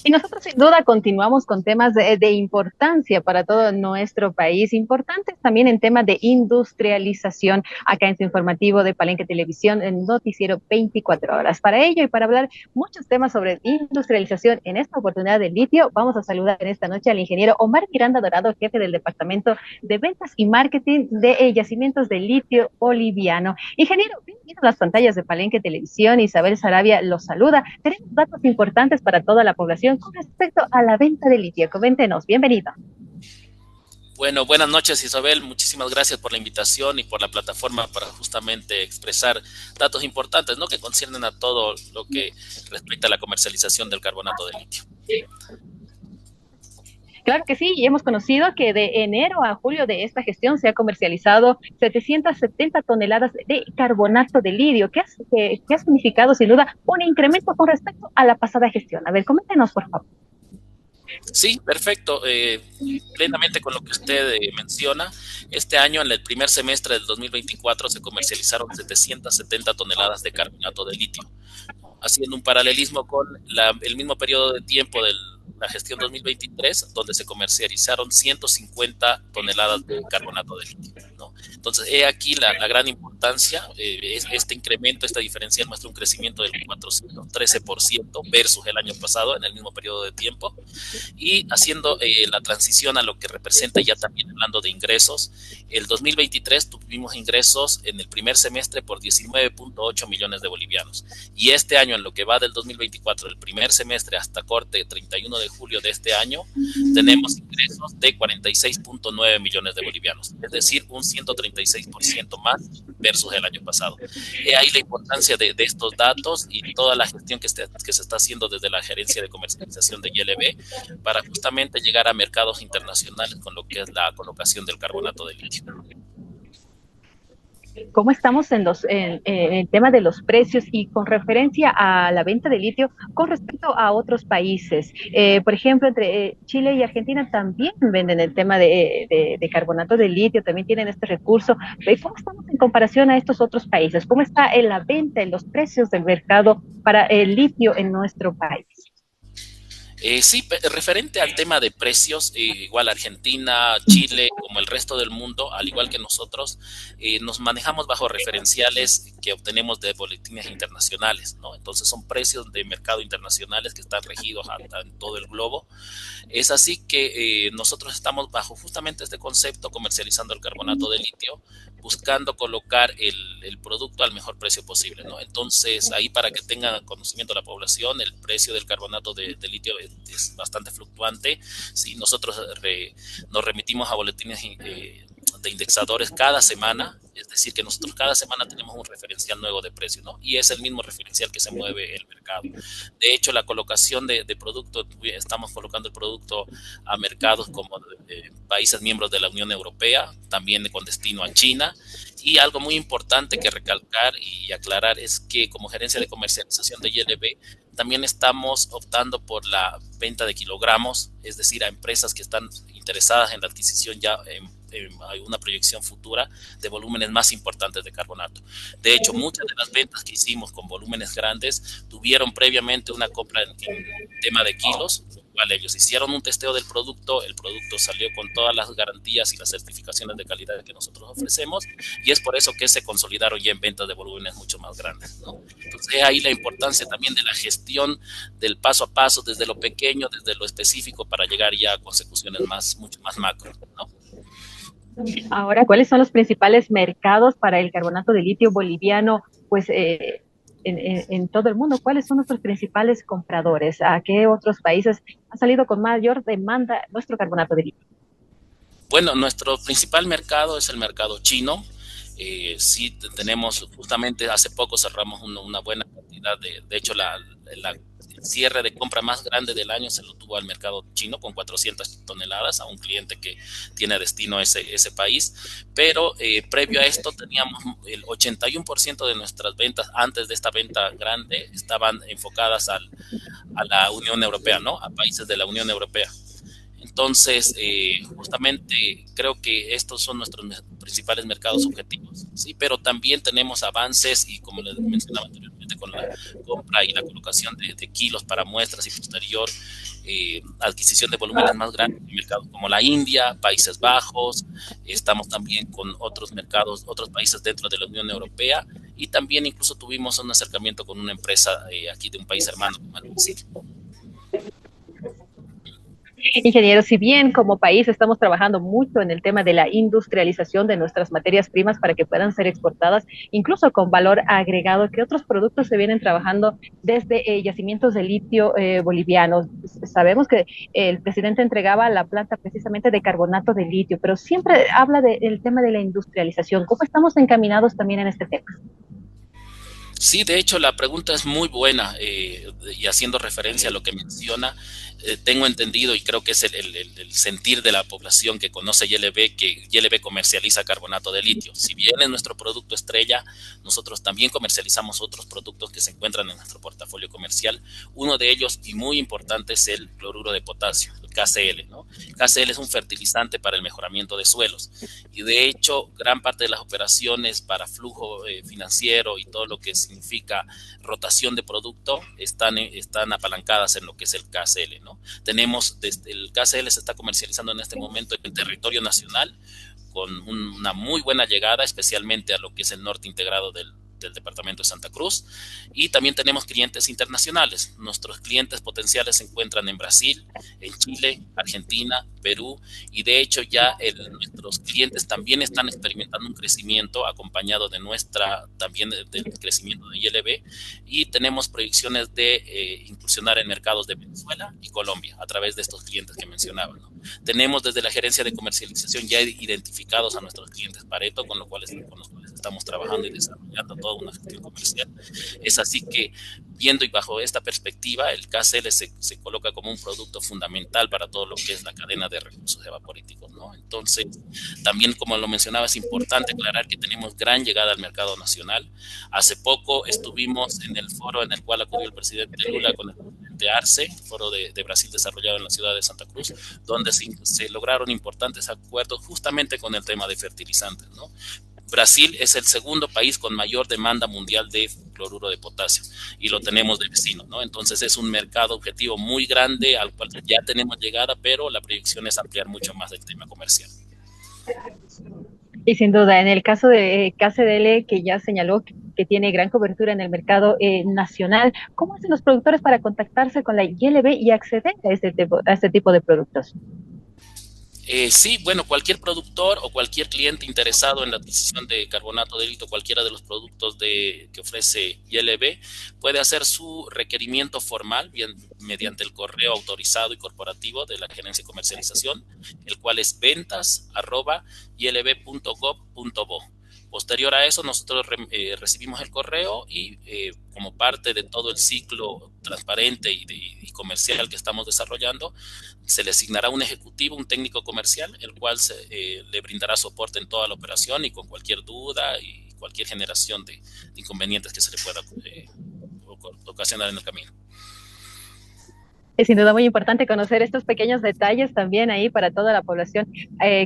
Y nosotros sin duda continuamos con temas de importancia para todo nuestro país, importantes también en temas de industrialización, acá en su informativo de Palenque Televisión, en Noticiero 24 horas. Para ello y para hablar muchos temas sobre industrialización en esta oportunidad del litio, vamos a saludar en esta noche al ingeniero Omar Miranda Dorado, jefe del Departamento de Ventas y Marketing de Yacimientos de Litio Boliviano. Ingeniero, bienvenido a las pantallas de Palenque Televisión. Isabel Sarabia los saluda. Tenemos datos importantes para toda la población con respecto a la venta de litio. Coméntenos, bienvenido. Bueno, buenas noches Isabel, muchísimas gracias por la invitación y por la plataforma para justamente expresar datos importantes, ¿no?, que conciernen a todo lo que respecta a la comercialización del carbonato de litio. Claro que sí, y hemos conocido que de enero a julio de esta gestión se ha comercializado 770 toneladas de carbonato de litio, que ha significado sin duda un incremento con respecto a la pasada gestión. A ver, coméntenos por favor. Sí, perfecto. Plenamente con lo que usted menciona, este año en el primer semestre del 2024 se comercializaron 770 toneladas de carbonato de litio, haciendo un paralelismo con el mismo periodo de tiempo de la gestión 2023, donde se comercializaron 150 toneladas de carbonato de litio, ¿no? Entonces, he aquí la gran importancia. Este incremento, esta diferencial muestra un crecimiento del 413% versus el año pasado en el mismo periodo de tiempo, y haciendo la transición a lo que representa, ya también hablando de ingresos. El 2023 tuvimos ingresos en el primer semestre por 19.8 millones de bolivianos, y este año, en lo que va del 2024, el primer semestre hasta corte 31 de julio de este año, tenemos ingresos de 46.9 millones de bolivianos, es decir, un 136% más versus el año pasado. Ahí la importancia de estos datos y toda la gestión que se está haciendo desde la gerencia de comercialización de YLB para justamente llegar a mercados internacionales con lo que es la colocación del carbonato de litio. ¿Cómo estamos en el tema de los precios y con referencia a la venta de litio con respecto a otros países? Por ejemplo, entre Chile y Argentina también venden el tema de carbonato de litio, también tienen este recurso. ¿Cómo estamos en comparación a estos otros países? ¿Cómo está en la venta, en los precios del mercado para el litio en nuestro país? Sí, referente al tema de precios, igual Argentina, Chile, como el resto del mundo, al igual que nosotros, nos manejamos bajo referenciales que obtenemos de boletines internacionales, ¿no? Entonces son precios de mercado internacionales que están regidos en todo el globo. Es así que nosotros estamos bajo justamente este concepto, comercializando el carbonato de litio, buscando colocar el producto al mejor precio posible, ¿no? Entonces, ahí, para que tenga conocimiento la población, el precio del carbonato de litio es bastante fluctuante. Sí, nosotros nos remitimos a boletines de indexadores cada semana, es decir, que nosotros cada semana tenemos un referencial nuevo de precio, ¿no? Y es el mismo referencial que se mueve el mercado. De hecho, la colocación de producto, estamos colocando el producto a mercados como países miembros de la Unión Europea, también con destino a China. Y algo muy importante que recalcar y aclarar es que, como gerencia de comercialización de YLB, también estamos optando por la venta de kilogramos, es decir, a empresas que están interesadas en la adquisición ya hay una proyección futura de volúmenes más importantes de carbonato. De hecho, muchas de las ventas que hicimos con volúmenes grandes tuvieron previamente una compra en tema de kilos, lo cual ellos hicieron un testeo del producto, el producto salió con todas las garantías y las certificaciones de calidad que nosotros ofrecemos, y es por eso que se consolidaron ya en ventas de volúmenes mucho más grandes, ¿no? Entonces, ahí la importancia también de la gestión del paso a paso, desde lo pequeño, desde lo específico, para llegar ya a consecuciones mucho más macro, ¿no? Ahora, ¿cuáles son los principales mercados para el carbonato de litio boliviano, pues, en todo el mundo? ¿Cuáles son nuestros principales compradores? ¿A qué otros países ha salido con mayor demanda nuestro carbonato de litio? Bueno, nuestro principal mercado es el mercado chino. Sí, tenemos, justamente hace poco cerramos una buena cantidad de hecho, el cierre de compra más grande del año se lo tuvo al mercado chino, con 400 toneladas a un cliente que tiene destino a ese país. Pero previo a esto, teníamos el 81% de nuestras ventas antes de esta venta grande estaban enfocadas a la Unión Europea, ¿no? A países de la Unión Europea. Entonces, justamente creo que estos son nuestros principales mercados objetivos, ¿sí? Pero también tenemos avances, y como les mencionaba anteriormente, con la compra y la colocación de kilos para muestras y posterior adquisición de volúmenes más grandes en mercados como la India, Países Bajos. Estamos también con otros mercados, otros países dentro de la Unión Europea, y también incluso tuvimos un acercamiento con una empresa aquí de un país hermano, como el Brasil. Ingeniero, si bien como país estamos trabajando mucho en el tema de la industrialización de nuestras materias primas para que puedan ser exportadas, incluso con valor agregado, ¿qué otros productos se vienen trabajando desde yacimientos de litio bolivianos? Sabemos que el presidente entregaba la planta precisamente de carbonato de litio, pero siempre habla del tema de la industrialización. ¿Cómo estamos encaminados también en este tema? Sí, de hecho, la pregunta es muy buena, y haciendo referencia a lo que menciona, tengo entendido, y creo que es el sentir de la población que conoce YLB, que YLB comercializa carbonato de litio. Si bien es nuestro producto estrella, nosotros también comercializamos otros productos que se encuentran en nuestro portafolio comercial. Uno de ellos, y muy importante, es el cloruro de potasio, el KCl, ¿no? El KCl es un fertilizante para el mejoramiento de suelos, y de hecho, gran parte de las operaciones para flujo financiero y todo lo que significa rotación de producto están apalancadas en lo que es el KCl, ¿no? Tenemos, el KCl se está comercializando en este momento en territorio nacional con una muy buena llegada, especialmente a lo que es el norte integrado del departamento de Santa Cruz, y también tenemos clientes internacionales. Nuestros clientes potenciales se encuentran en Brasil, en Chile, Argentina, Perú, y de hecho ya nuestros clientes también están experimentando un crecimiento acompañado de también del crecimiento de ILB, y tenemos proyecciones de incursionar en mercados de Venezuela y Colombia a través de estos clientes que mencionaba, ¿no? Tenemos desde la gerencia de comercialización ya identificados a nuestros clientes Pareto, con los cuales estamos trabajando y desarrollando toda una gestión comercial. Es así que, viendo y bajo esta perspectiva, el KCL se coloca como un producto fundamental para todo lo que es la cadena de recursos evaporíticos, ¿no? Entonces, también, como lo mencionaba, es importante aclarar que tenemos gran llegada al mercado nacional. Hace poco estuvimos en el foro en el cual acudió el presidente Lula con el presidente Arce, foro de Brasil desarrollado en la ciudad de Santa Cruz, donde se lograron importantes acuerdos justamente con el tema de fertilizantes, ¿no? Brasil es el segundo país con mayor demanda mundial de cloruro de potasio y lo tenemos de vecino, ¿no? Entonces es un mercado objetivo muy grande al cual ya tenemos llegada, pero la proyección es ampliar mucho más el tema comercial. Y sin duda, en el caso de KCL, que ya señaló que tiene gran cobertura en el mercado nacional, ¿cómo hacen los productores para contactarse con la ILB y acceder a este tipo de productos? Sí, bueno, cualquier productor o cualquier cliente interesado en la adquisición de carbonato de litio, cualquiera de los productos que ofrece ILB, puede hacer su requerimiento formal mediante el correo autorizado y corporativo de la Gerencia de Comercialización, el cual es ventas@ilb.gov.bo. Posterior a eso, nosotros recibimos el correo y como parte de todo el ciclo transparente y comercial que estamos desarrollando, se le asignará un ejecutivo, un técnico comercial, el cual le brindará soporte en toda la operación y con cualquier duda y cualquier generación de inconvenientes que se le pueda ocasionar en el camino. Es sin duda muy importante conocer estos pequeños detalles también ahí para toda la población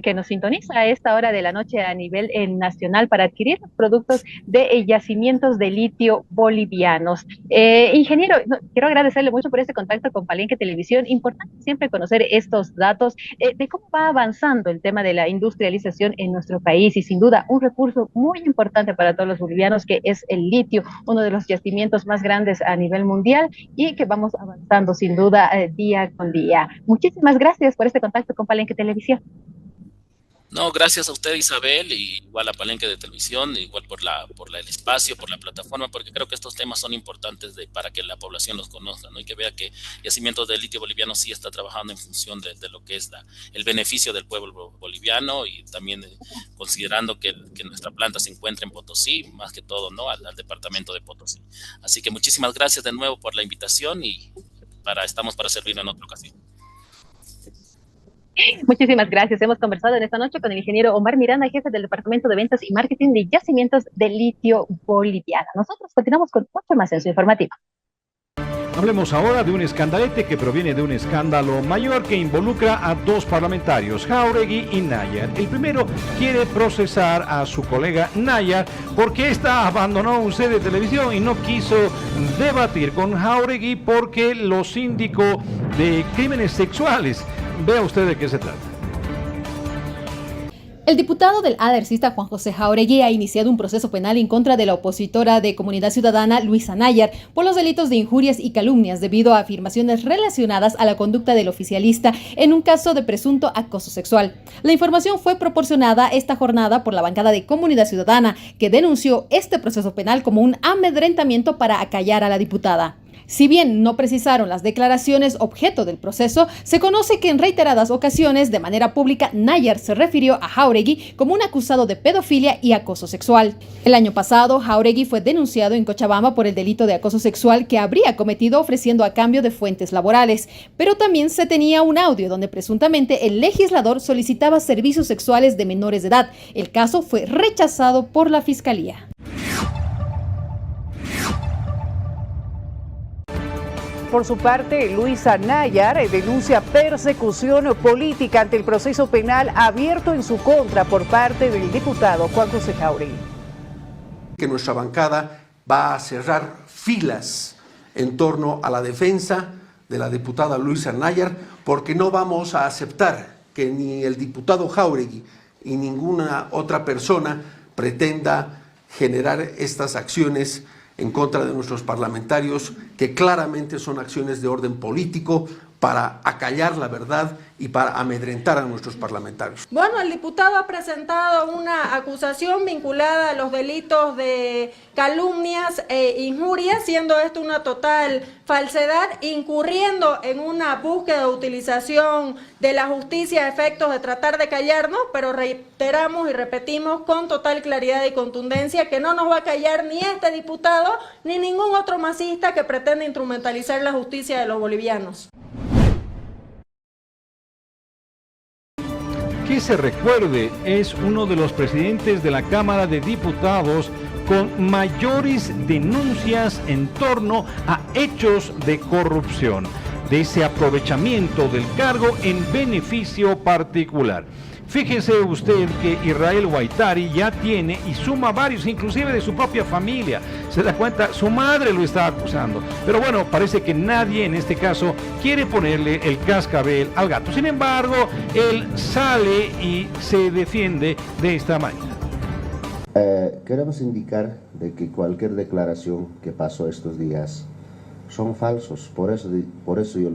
que nos sintoniza a esta hora de la noche a nivel nacional para adquirir productos de yacimientos de litio bolivianos. Ingeniero, quiero agradecerle mucho por este contacto con Palenque Televisión. Importante siempre conocer estos datos de cómo va avanzando el tema de la industrialización en nuestro país y sin duda un recurso muy importante para todos los bolivianos que es el litio, uno de los yacimientos más grandes a nivel mundial y que vamos avanzando sin duda día con día. Muchísimas gracias por este contacto con Palenque Televisión. No, gracias a usted, Isabel, y igual a Palenque de Televisión, igual por el espacio, por la plataforma, porque creo que estos temas son importantes para que la población los conozca, ¿no? Y que vea que Yacimientos de Litio Boliviano sí está trabajando en función de lo que es el beneficio del pueblo boliviano y también considerando que nuestra planta se encuentra en Potosí, más que todo, ¿no? Al departamento de Potosí. Así que muchísimas gracias de nuevo por la invitación y estamos para servir en otra ocasión. Muchísimas gracias. Hemos conversado en esta noche con el ingeniero Omar Miranda, jefe del Departamento de Ventas y Marketing de Yacimientos de Litio Boliviano. Nosotros continuamos con mucho más en su informativo. Hablemos ahora de un escandalete que proviene de un escándalo mayor que involucra a dos parlamentarios, Jáuregui y Nayar. El primero quiere procesar a su colega Nayar porque ésta abandonó un set de televisión y no quiso debatir con Jáuregui porque lo indicó de crímenes sexuales. Vea usted de qué se trata. El diputado del ADERcista Juan José Jáuregui ha iniciado un proceso penal en contra de la opositora de Comunidad Ciudadana Luisa Nayar por los delitos de injurias y calumnias debido a afirmaciones relacionadas a la conducta del oficialista en un caso de presunto acoso sexual. La información fue proporcionada esta jornada por la bancada de Comunidad Ciudadana, que denunció este proceso penal como un amedrentamiento para acallar a la diputada. Si bien no precisaron las declaraciones objeto del proceso, se conoce que en reiteradas ocasiones, de manera pública, Nayar se refirió a Jáuregui como un acusado de pedofilia y acoso sexual. El año pasado, Jáuregui fue denunciado en Cochabamba por el delito de acoso sexual que habría cometido ofreciendo a cambio de fuentes laborales, pero también se tenía un audio donde presuntamente el legislador solicitaba servicios sexuales de menores de edad. El caso fue rechazado por la Fiscalía. Por su parte, Luisa Nayar denuncia persecución política ante el proceso penal abierto en su contra por parte del diputado Juan José Jáuregui. Que nuestra bancada va a cerrar filas en torno a la defensa de la diputada Luisa Nayar, porque no vamos a aceptar que ni el diputado Jáuregui y ninguna otra persona pretenda generar estas acciones en contra de nuestros parlamentarios, que claramente son acciones de orden político para acallar la verdad y para amedrentar a nuestros parlamentarios. Bueno, el diputado ha presentado una acusación vinculada a los delitos de calumnias e injurias, siendo esto una total falsedad, incurriendo en una búsqueda de utilización de la justicia a efectos de tratar de callarnos, pero reiteramos y repetimos con total claridad y contundencia que no nos va a callar ni este diputado ni ningún otro masista que pretenda instrumentalizar la justicia de los bolivianos. Que se recuerde, es uno de los presidentes de la Cámara de Diputados con mayores denuncias en torno a hechos de corrupción, de ese aprovechamiento del cargo en beneficio particular. Fíjese usted que Israel Guaitari ya tiene y suma varios, inclusive de su propia familia. Se da cuenta, su madre lo está acusando. Pero bueno, parece que nadie en este caso quiere ponerle el cascabel al gato. Sin embargo, él sale y se defiende de esta manera. Queremos indicar de que cualquier declaración que pasó estos días son falsos. Por eso yo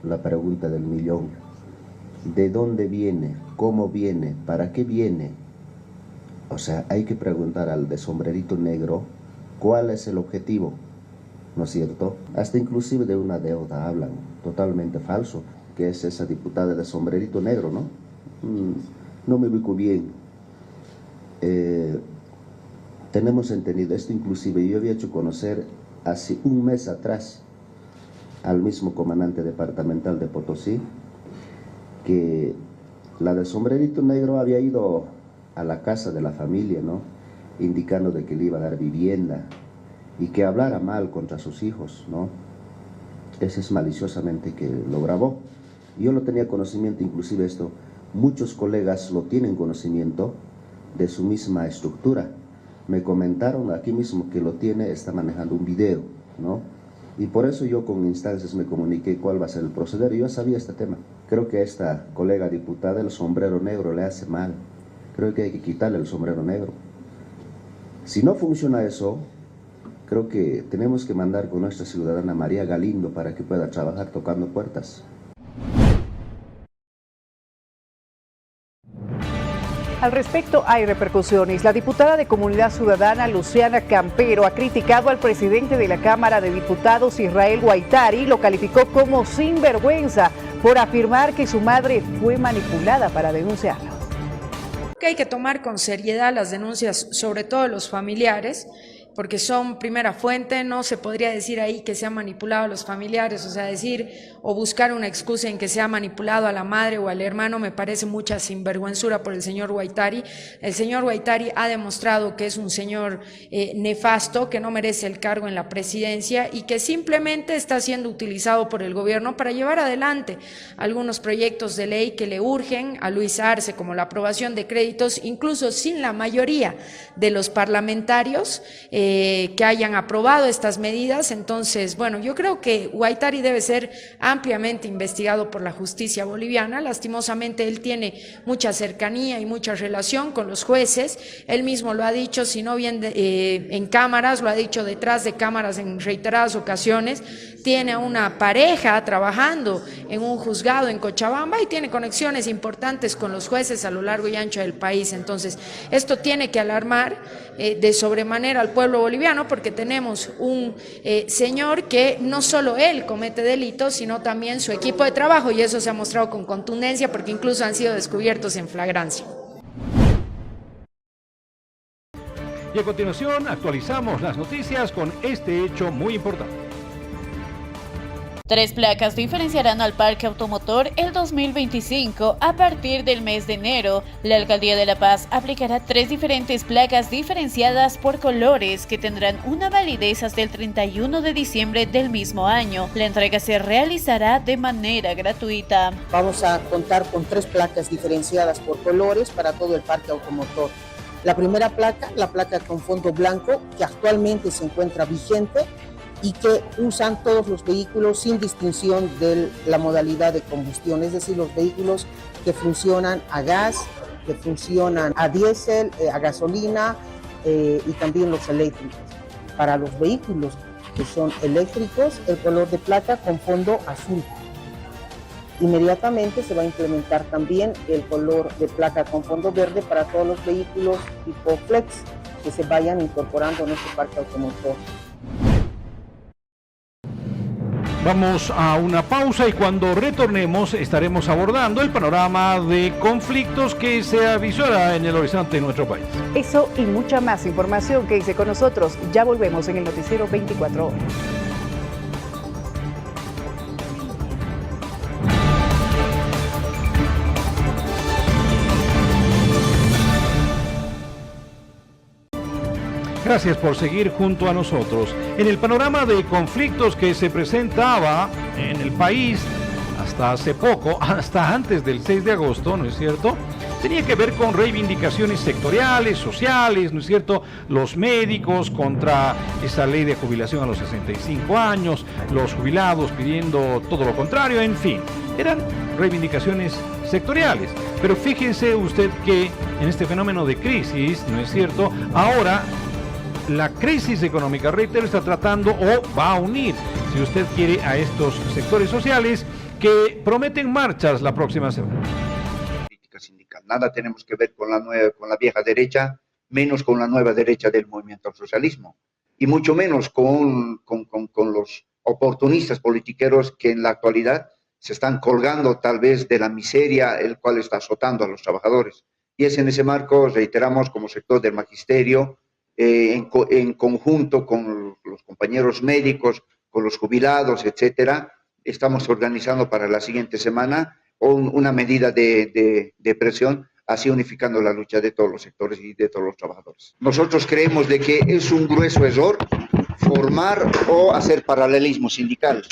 la pregunta del millón. ¿De dónde viene? ¿Cómo viene? ¿Para qué viene? O sea, hay que preguntar al de sombrerito negro cuál es el objetivo, ¿no es cierto? Hasta inclusive de una deuda hablan, totalmente falso, que es esa diputada de sombrerito negro, ¿no? No me ubico bien. Tenemos entendido esto, inclusive yo había hecho conocer hace un mes atrás al mismo comandante departamental de Potosí, que la del sombrerito negro había ido a la casa de la familia, ¿no? Indicando de que le iba a dar vivienda y que hablara mal contra sus hijos, ¿no? Ese es maliciosamente que lo grabó. Yo lo tenía conocimiento, inclusive esto, muchos colegas lo tienen conocimiento de su misma estructura. Me comentaron aquí mismo que lo tiene, está manejando un video, ¿no? Y por eso yo con instancias me comuniqué cuál va a ser el proceder. Yo sabía este tema. Creo que a esta colega diputada el sombrero negro le hace mal. Creo que hay que quitarle el sombrero negro. Si no funciona eso, creo que tenemos que mandar con nuestra ciudadana María Galindo para que pueda trabajar tocando puertas. Al respecto, hay repercusiones. La diputada de Comunidad Ciudadana, Luciana Campero, ha criticado al presidente de la Cámara de Diputados, Israel Guaitari, lo calificó como sinvergüenza por afirmar que su madre fue manipulada para denunciarlo. Que hay que tomar con seriedad las denuncias, sobre todo de los familiares, porque son primera fuente. No se podría decir ahí que se han manipulado a los familiares, o sea, decir o buscar una excusa en que se ha manipulado a la madre o al hermano me parece mucha sinvergüenzura por el señor Guaitari. El señor Guaitari ha demostrado que es un señor nefasto, que no merece el cargo en la presidencia y que simplemente está siendo utilizado por el gobierno para llevar adelante algunos proyectos de ley que le urgen a Luis Arce, como la aprobación de créditos, incluso sin la mayoría de los parlamentarios que hayan aprobado estas medidas. Entonces, bueno, yo creo que Guaitari debe ser ampliamente investigado por la justicia boliviana. Lastimosamente él tiene mucha cercanía y mucha relación con los jueces. Él mismo lo ha dicho, si no bien en cámaras, lo ha dicho detrás de cámaras en reiteradas ocasiones. Tiene una pareja trabajando en un juzgado en Cochabamba y tiene conexiones importantes con los jueces a lo largo y ancho del país. Entonces, esto tiene que alarmar de sobremanera al pueblo boliviano, porque tenemos un señor que no solo él comete delitos, sino también su equipo de trabajo, y eso se ha mostrado con contundencia porque incluso han sido descubiertos en flagrancia. Y a continuación actualizamos las noticias con este hecho muy importante. 3 placas diferenciarán al parque automotor el 2025. A partir del mes de enero, la Alcaldía de La Paz aplicará 3 diferentes placas diferenciadas por colores que tendrán una validez hasta el 31 de diciembre del mismo año. La entrega se realizará de manera gratuita. Vamos a contar con 3 placas diferenciadas por colores para todo el parque automotor. La primera placa, la placa con fondo blanco, que actualmente se encuentra vigente y que usan todos los vehículos sin distinción de la modalidad de combustión, es decir, los vehículos que funcionan a gas, que funcionan a diésel, a gasolina y también los eléctricos. Para los vehículos que son eléctricos, el color de placa con fondo azul. Inmediatamente se va a implementar también el color de placa con fondo verde para todos los vehículos tipo flex que se vayan incorporando en nuestro parque automotor. Vamos a una pausa y cuando retornemos estaremos abordando el panorama de conflictos que se avisora en el horizonte de nuestro país. Eso y mucha más información que dice con nosotros. Ya volvemos en el noticiero 24 horas. Gracias por seguir junto a nosotros. En el panorama de conflictos que se presentaba en el país hasta hace poco, hasta antes del 6 de agosto, ¿no es cierto?, tenía que ver con reivindicaciones sectoriales, sociales, ¿no es cierto?, los médicos contra esa ley de jubilación a los 65 años, los jubilados pidiendo todo lo contrario, en fin, eran reivindicaciones sectoriales. Pero fíjense usted que en este fenómeno de crisis, ¿no es cierto?, ahora la crisis económica, reitero, está tratando o va a unir, si usted quiere, a estos sectores sociales que prometen marchas la próxima semana. Nada tenemos que ver con la vieja derecha, menos con la nueva derecha del movimiento al socialismo, y mucho menos con los oportunistas politiqueros que en la actualidad se están colgando tal vez de la miseria el cual está azotando a los trabajadores. Y es en ese marco, reiteramos, como sector del magisterio, en conjunto con los compañeros médicos, con los jubilados, etcétera, estamos organizando para la siguiente semana una medida de presión, así unificando la lucha de todos los sectores y de todos los trabajadores. Nosotros creemos de que es un grueso error formar o hacer paralelismo sindical.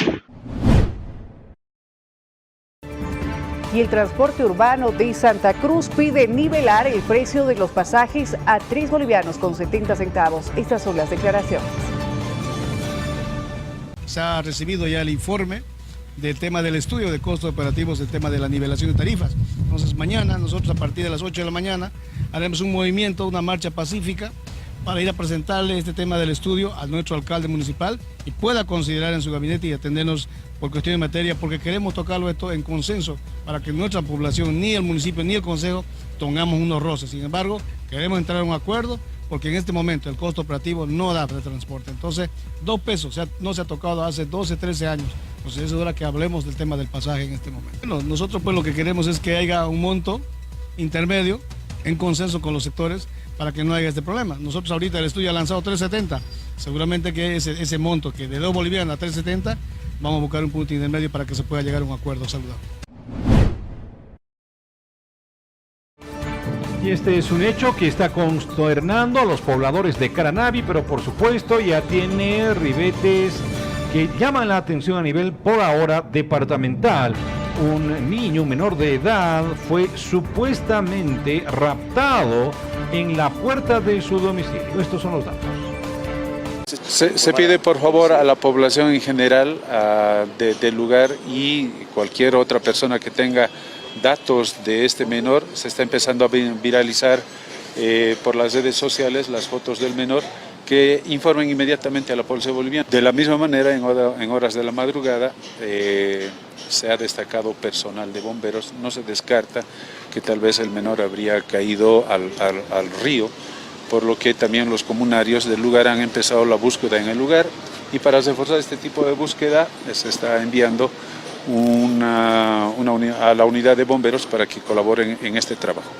Y el transporte urbano de Santa Cruz pide nivelar el precio de los pasajes a 3 bolivianos con 70 centavos. Estas son las declaraciones. Se ha recibido ya el informe del tema del estudio de costos operativos, del tema de la nivelación de tarifas. Entonces mañana nosotros a partir de las 8 de la mañana haremos un movimiento, una marcha pacífica para ir a presentarle este tema del estudio a nuestro alcalde municipal y pueda considerar en su gabinete y atendernos por cuestión de materia, porque queremos tocarlo esto en consenso para que nuestra población, ni el municipio ni el consejo, tengamos unos roces. Sin embargo, queremos entrar a un acuerdo porque en este momento el costo operativo no da para el transporte. Entonces, 2 pesos, o sea, no se ha tocado hace 12, 13 años. Entonces es hora que hablemos del tema del pasaje en este momento. Bueno, nosotros pues lo que queremos es que haya un monto intermedio en consenso con los sectores para que no haya este problema. Nosotros ahorita el estudio ha lanzado 3.70, seguramente que ese monto que de 2 bolivianos a 3.70, vamos a buscar un punto intermedio para que se pueda llegar a un acuerdo saludable. Y este es un hecho que está consternando a los pobladores de Caranavi, pero por supuesto ya tiene ribetes que llaman la atención a nivel, por ahora, departamental. Un niño menor de edad fue supuestamente raptado en la puerta de su domicilio. Estos son los datos. Se pide por favor a la población en general del lugar y cualquier otra persona que tenga datos de este menor. Se está empezando a viralizar por las redes sociales las fotos del menor, que informen inmediatamente a la policía boliviana. De la misma manera, en horas de la madrugada se ha destacado personal de bomberos. No se descarta que tal vez el menor habría caído al río, por lo que también los comunarios del lugar han empezado la búsqueda en el lugar, y para reforzar este tipo de búsqueda se está enviando a la unidad de bomberos para que colaboren en este trabajo.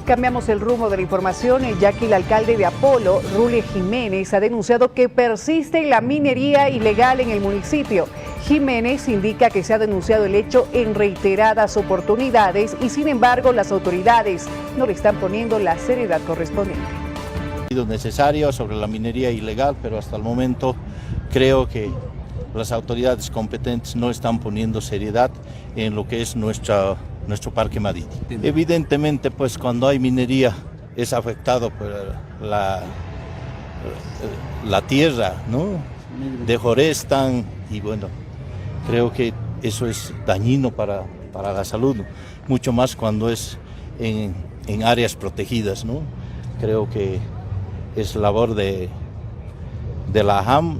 Cambiamos el rumbo de la información, ya que el alcalde de Apolo, Rule Jiménez, ha denunciado que persiste la minería ilegal en el municipio. Jiménez indica que se ha denunciado el hecho en reiteradas oportunidades y, sin embargo, las autoridades no le están poniendo la seriedad correspondiente. Necesario sobre la minería ilegal, pero hasta el momento creo que las autoridades competentes no están poniendo seriedad en lo que es nuestro parque marítimo. Evidentemente, pues cuando hay minería es afectado por la tierra, ¿no? Deforestan y bueno, creo que eso es dañino para la salud, mucho más cuando es en áreas protegidas, ¿no? Creo que es labor de la AJAM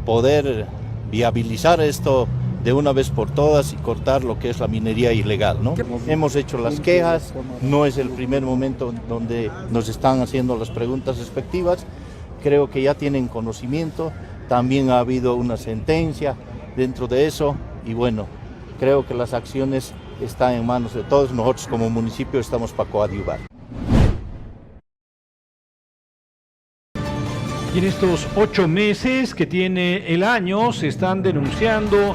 poder viabilizar esto de una vez por todas y cortar lo que es la minería ilegal, ¿no? Hemos hecho las quejas, no es el primer momento donde nos están haciendo las preguntas respectivas, creo que ya tienen conocimiento, también ha habido una sentencia dentro de eso y bueno, creo que las acciones están en manos de todos, nosotros como municipio estamos para coadyuvar. Y en estos 8 meses que tiene el año se están denunciando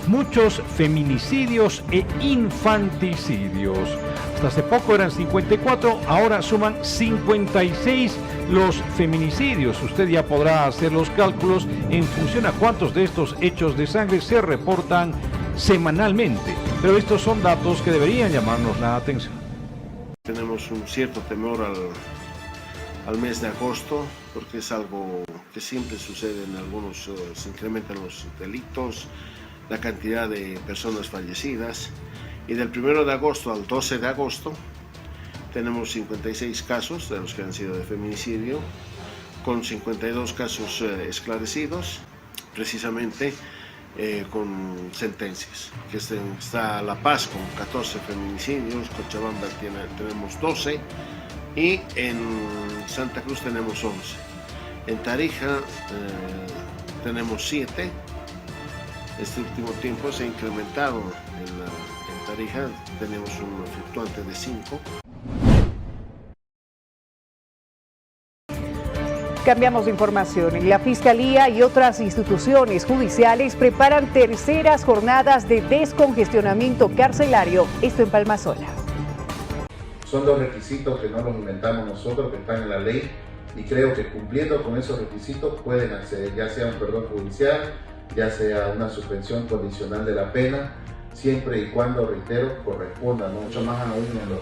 muchos feminicidios e infanticidios. Hasta hace poco eran 54, ahora suman 56 los feminicidios. Usted ya podrá hacer los cálculos en función a cuántos de estos hechos de sangre se reportan semanalmente. Pero estos son datos que deberían llamarnos la atención. Tenemos un cierto temor al mes de agosto, porque es algo que siempre sucede en algunos, se incrementan los delitos, la cantidad de personas fallecidas, y del 1 de agosto al 12 de agosto tenemos 56 casos de los que han sido de feminicidio, con 52 casos esclarecidos, precisamente con sentencias, que está La Paz con 14 feminicidios, Cochabamba tenemos 12 y en Santa Cruz tenemos 11. En Tarija tenemos 7. Este último tiempo se ha incrementado en Tarija, tenemos un fluctuante de 5. Cambiamos de información. La Fiscalía y otras instituciones judiciales preparan terceras jornadas de descongestionamiento carcelario, esto en Palmasola. Son los requisitos que no los inventamos nosotros, que están en la ley, y creo que cumpliendo con esos requisitos pueden acceder, ya sea un perdón judicial, ya sea una suspensión condicional de la pena, siempre y cuando, reitero, corresponda, ¿no? Mucho más aún en los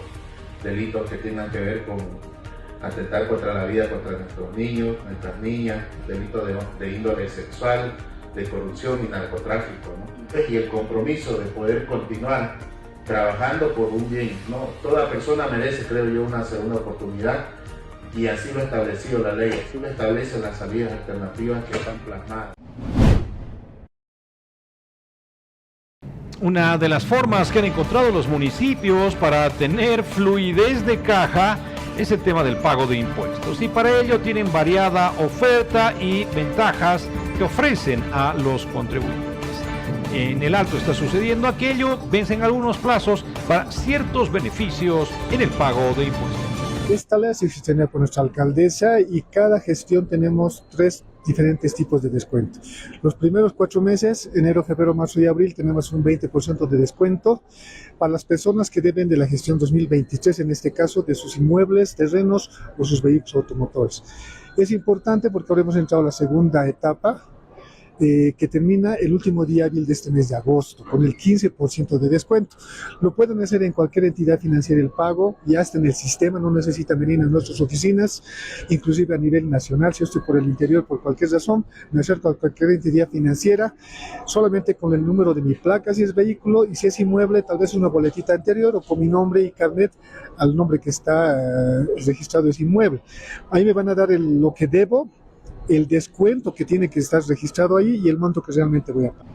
delitos que tengan que ver con atentar contra la vida, contra nuestros niños, nuestras niñas, delitos de índole sexual, de corrupción y narcotráfico, ¿no? Y el compromiso de poder continuar trabajando por un bien, ¿no? Toda persona merece, creo yo, una segunda oportunidad, y así lo ha establecido la ley, así lo establecen las salidas alternativas que están plasmadas. Una de las formas que han encontrado los municipios para tener fluidez de caja es el tema del pago de impuestos, y para ello tienen variada oferta y ventajas que ofrecen a los contribuyentes. En el Alto está sucediendo aquello, vencen algunos plazos para ciertos beneficios en el pago de impuestos. Esta ley se gestiona por nuestra alcaldesa y cada gestión tenemos 3 diferentes tipos de descuento. Los primeros 4 meses, enero, febrero, marzo y abril, tenemos un 20% de descuento para las personas que deben de la gestión 2023, en este caso de sus inmuebles, terrenos o sus vehículos automotores. Es importante porque ahora hemos entrado a la segunda etapa, que termina el último día hábil de este mes de agosto, con el 15% de descuento. Lo pueden hacer en cualquier entidad financiera el pago, ya está en el sistema, no necesitan venir a nuestras oficinas, inclusive a nivel nacional, si yo estoy por el interior por cualquier razón, me acerco a cualquier entidad financiera, solamente con el número de mi placa si es vehículo, y si es inmueble, tal vez una boletita anterior, o con mi nombre y carnet al nombre que está registrado es inmueble. Ahí me van a dar lo que debo, el descuento que tiene que estar registrado ahí y el monto que realmente voy a pagar.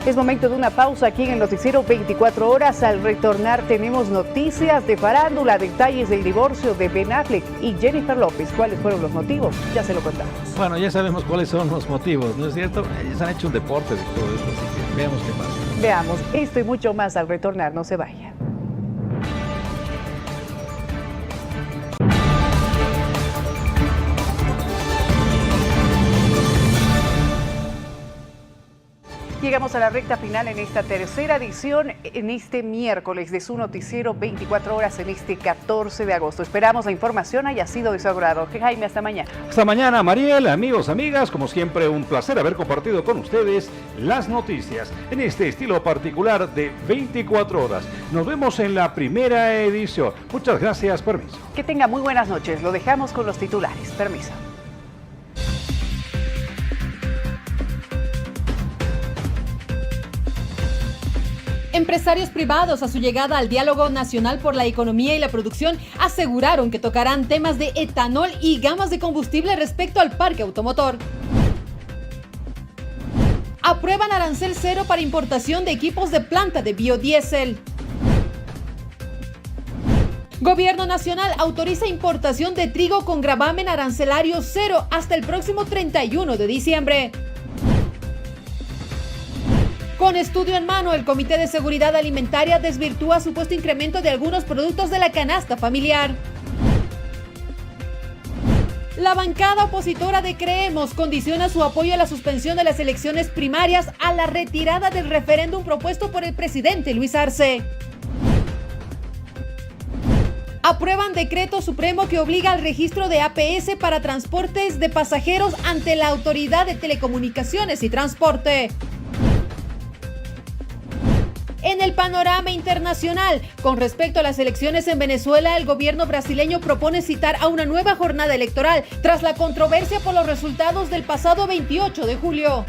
Es momento de una pausa aquí en el noticiero 24 horas. Al retornar tenemos noticias de farándula, detalles del divorcio de Ben Affleck y Jennifer López. ¿Cuáles fueron los motivos? Ya se lo contamos. Bueno, ya sabemos cuáles son los motivos, ¿no es cierto? Ellos han hecho un deporte de todo esto, así que veamos qué pasa. Veamos esto y mucho más al retornar, no se vaya. Llegamos a la recta final en esta tercera edición, en este miércoles de su noticiero 24 horas, en este 14 de agosto. Esperamos la información haya sido de su agrado. Jaime, hasta mañana. Hasta mañana, Mariel, amigos, amigas. Como siempre, un placer haber compartido con ustedes las noticias en este estilo particular de 24 horas. Nos vemos en la primera edición. Muchas gracias, permiso. Que tenga muy buenas noches. Lo dejamos con los titulares. Permiso. Empresarios privados a su llegada al Diálogo Nacional por la Economía y la Producción aseguraron que tocarán temas de etanol y gamas de combustible respecto al parque automotor. Aprueban arancel cero para importación de equipos de planta de biodiesel. Gobierno Nacional autoriza importación de trigo con gravamen arancelario cero hasta el próximo 31 de diciembre. Con estudio en mano, el Comité de Seguridad Alimentaria desvirtúa supuesto incremento de algunos productos de la canasta familiar. La bancada opositora de Creemos condiciona su apoyo a la suspensión de las elecciones primarias a la retirada del referéndum propuesto por el presidente Luis Arce. Aprueban decreto supremo que obliga al registro de APS para transportes de pasajeros ante la Autoridad de Telecomunicaciones y Transporte. En el panorama internacional, con respecto a las elecciones en Venezuela, el gobierno brasileño propone citar a una nueva jornada electoral tras la controversia por los resultados del pasado 28 de julio.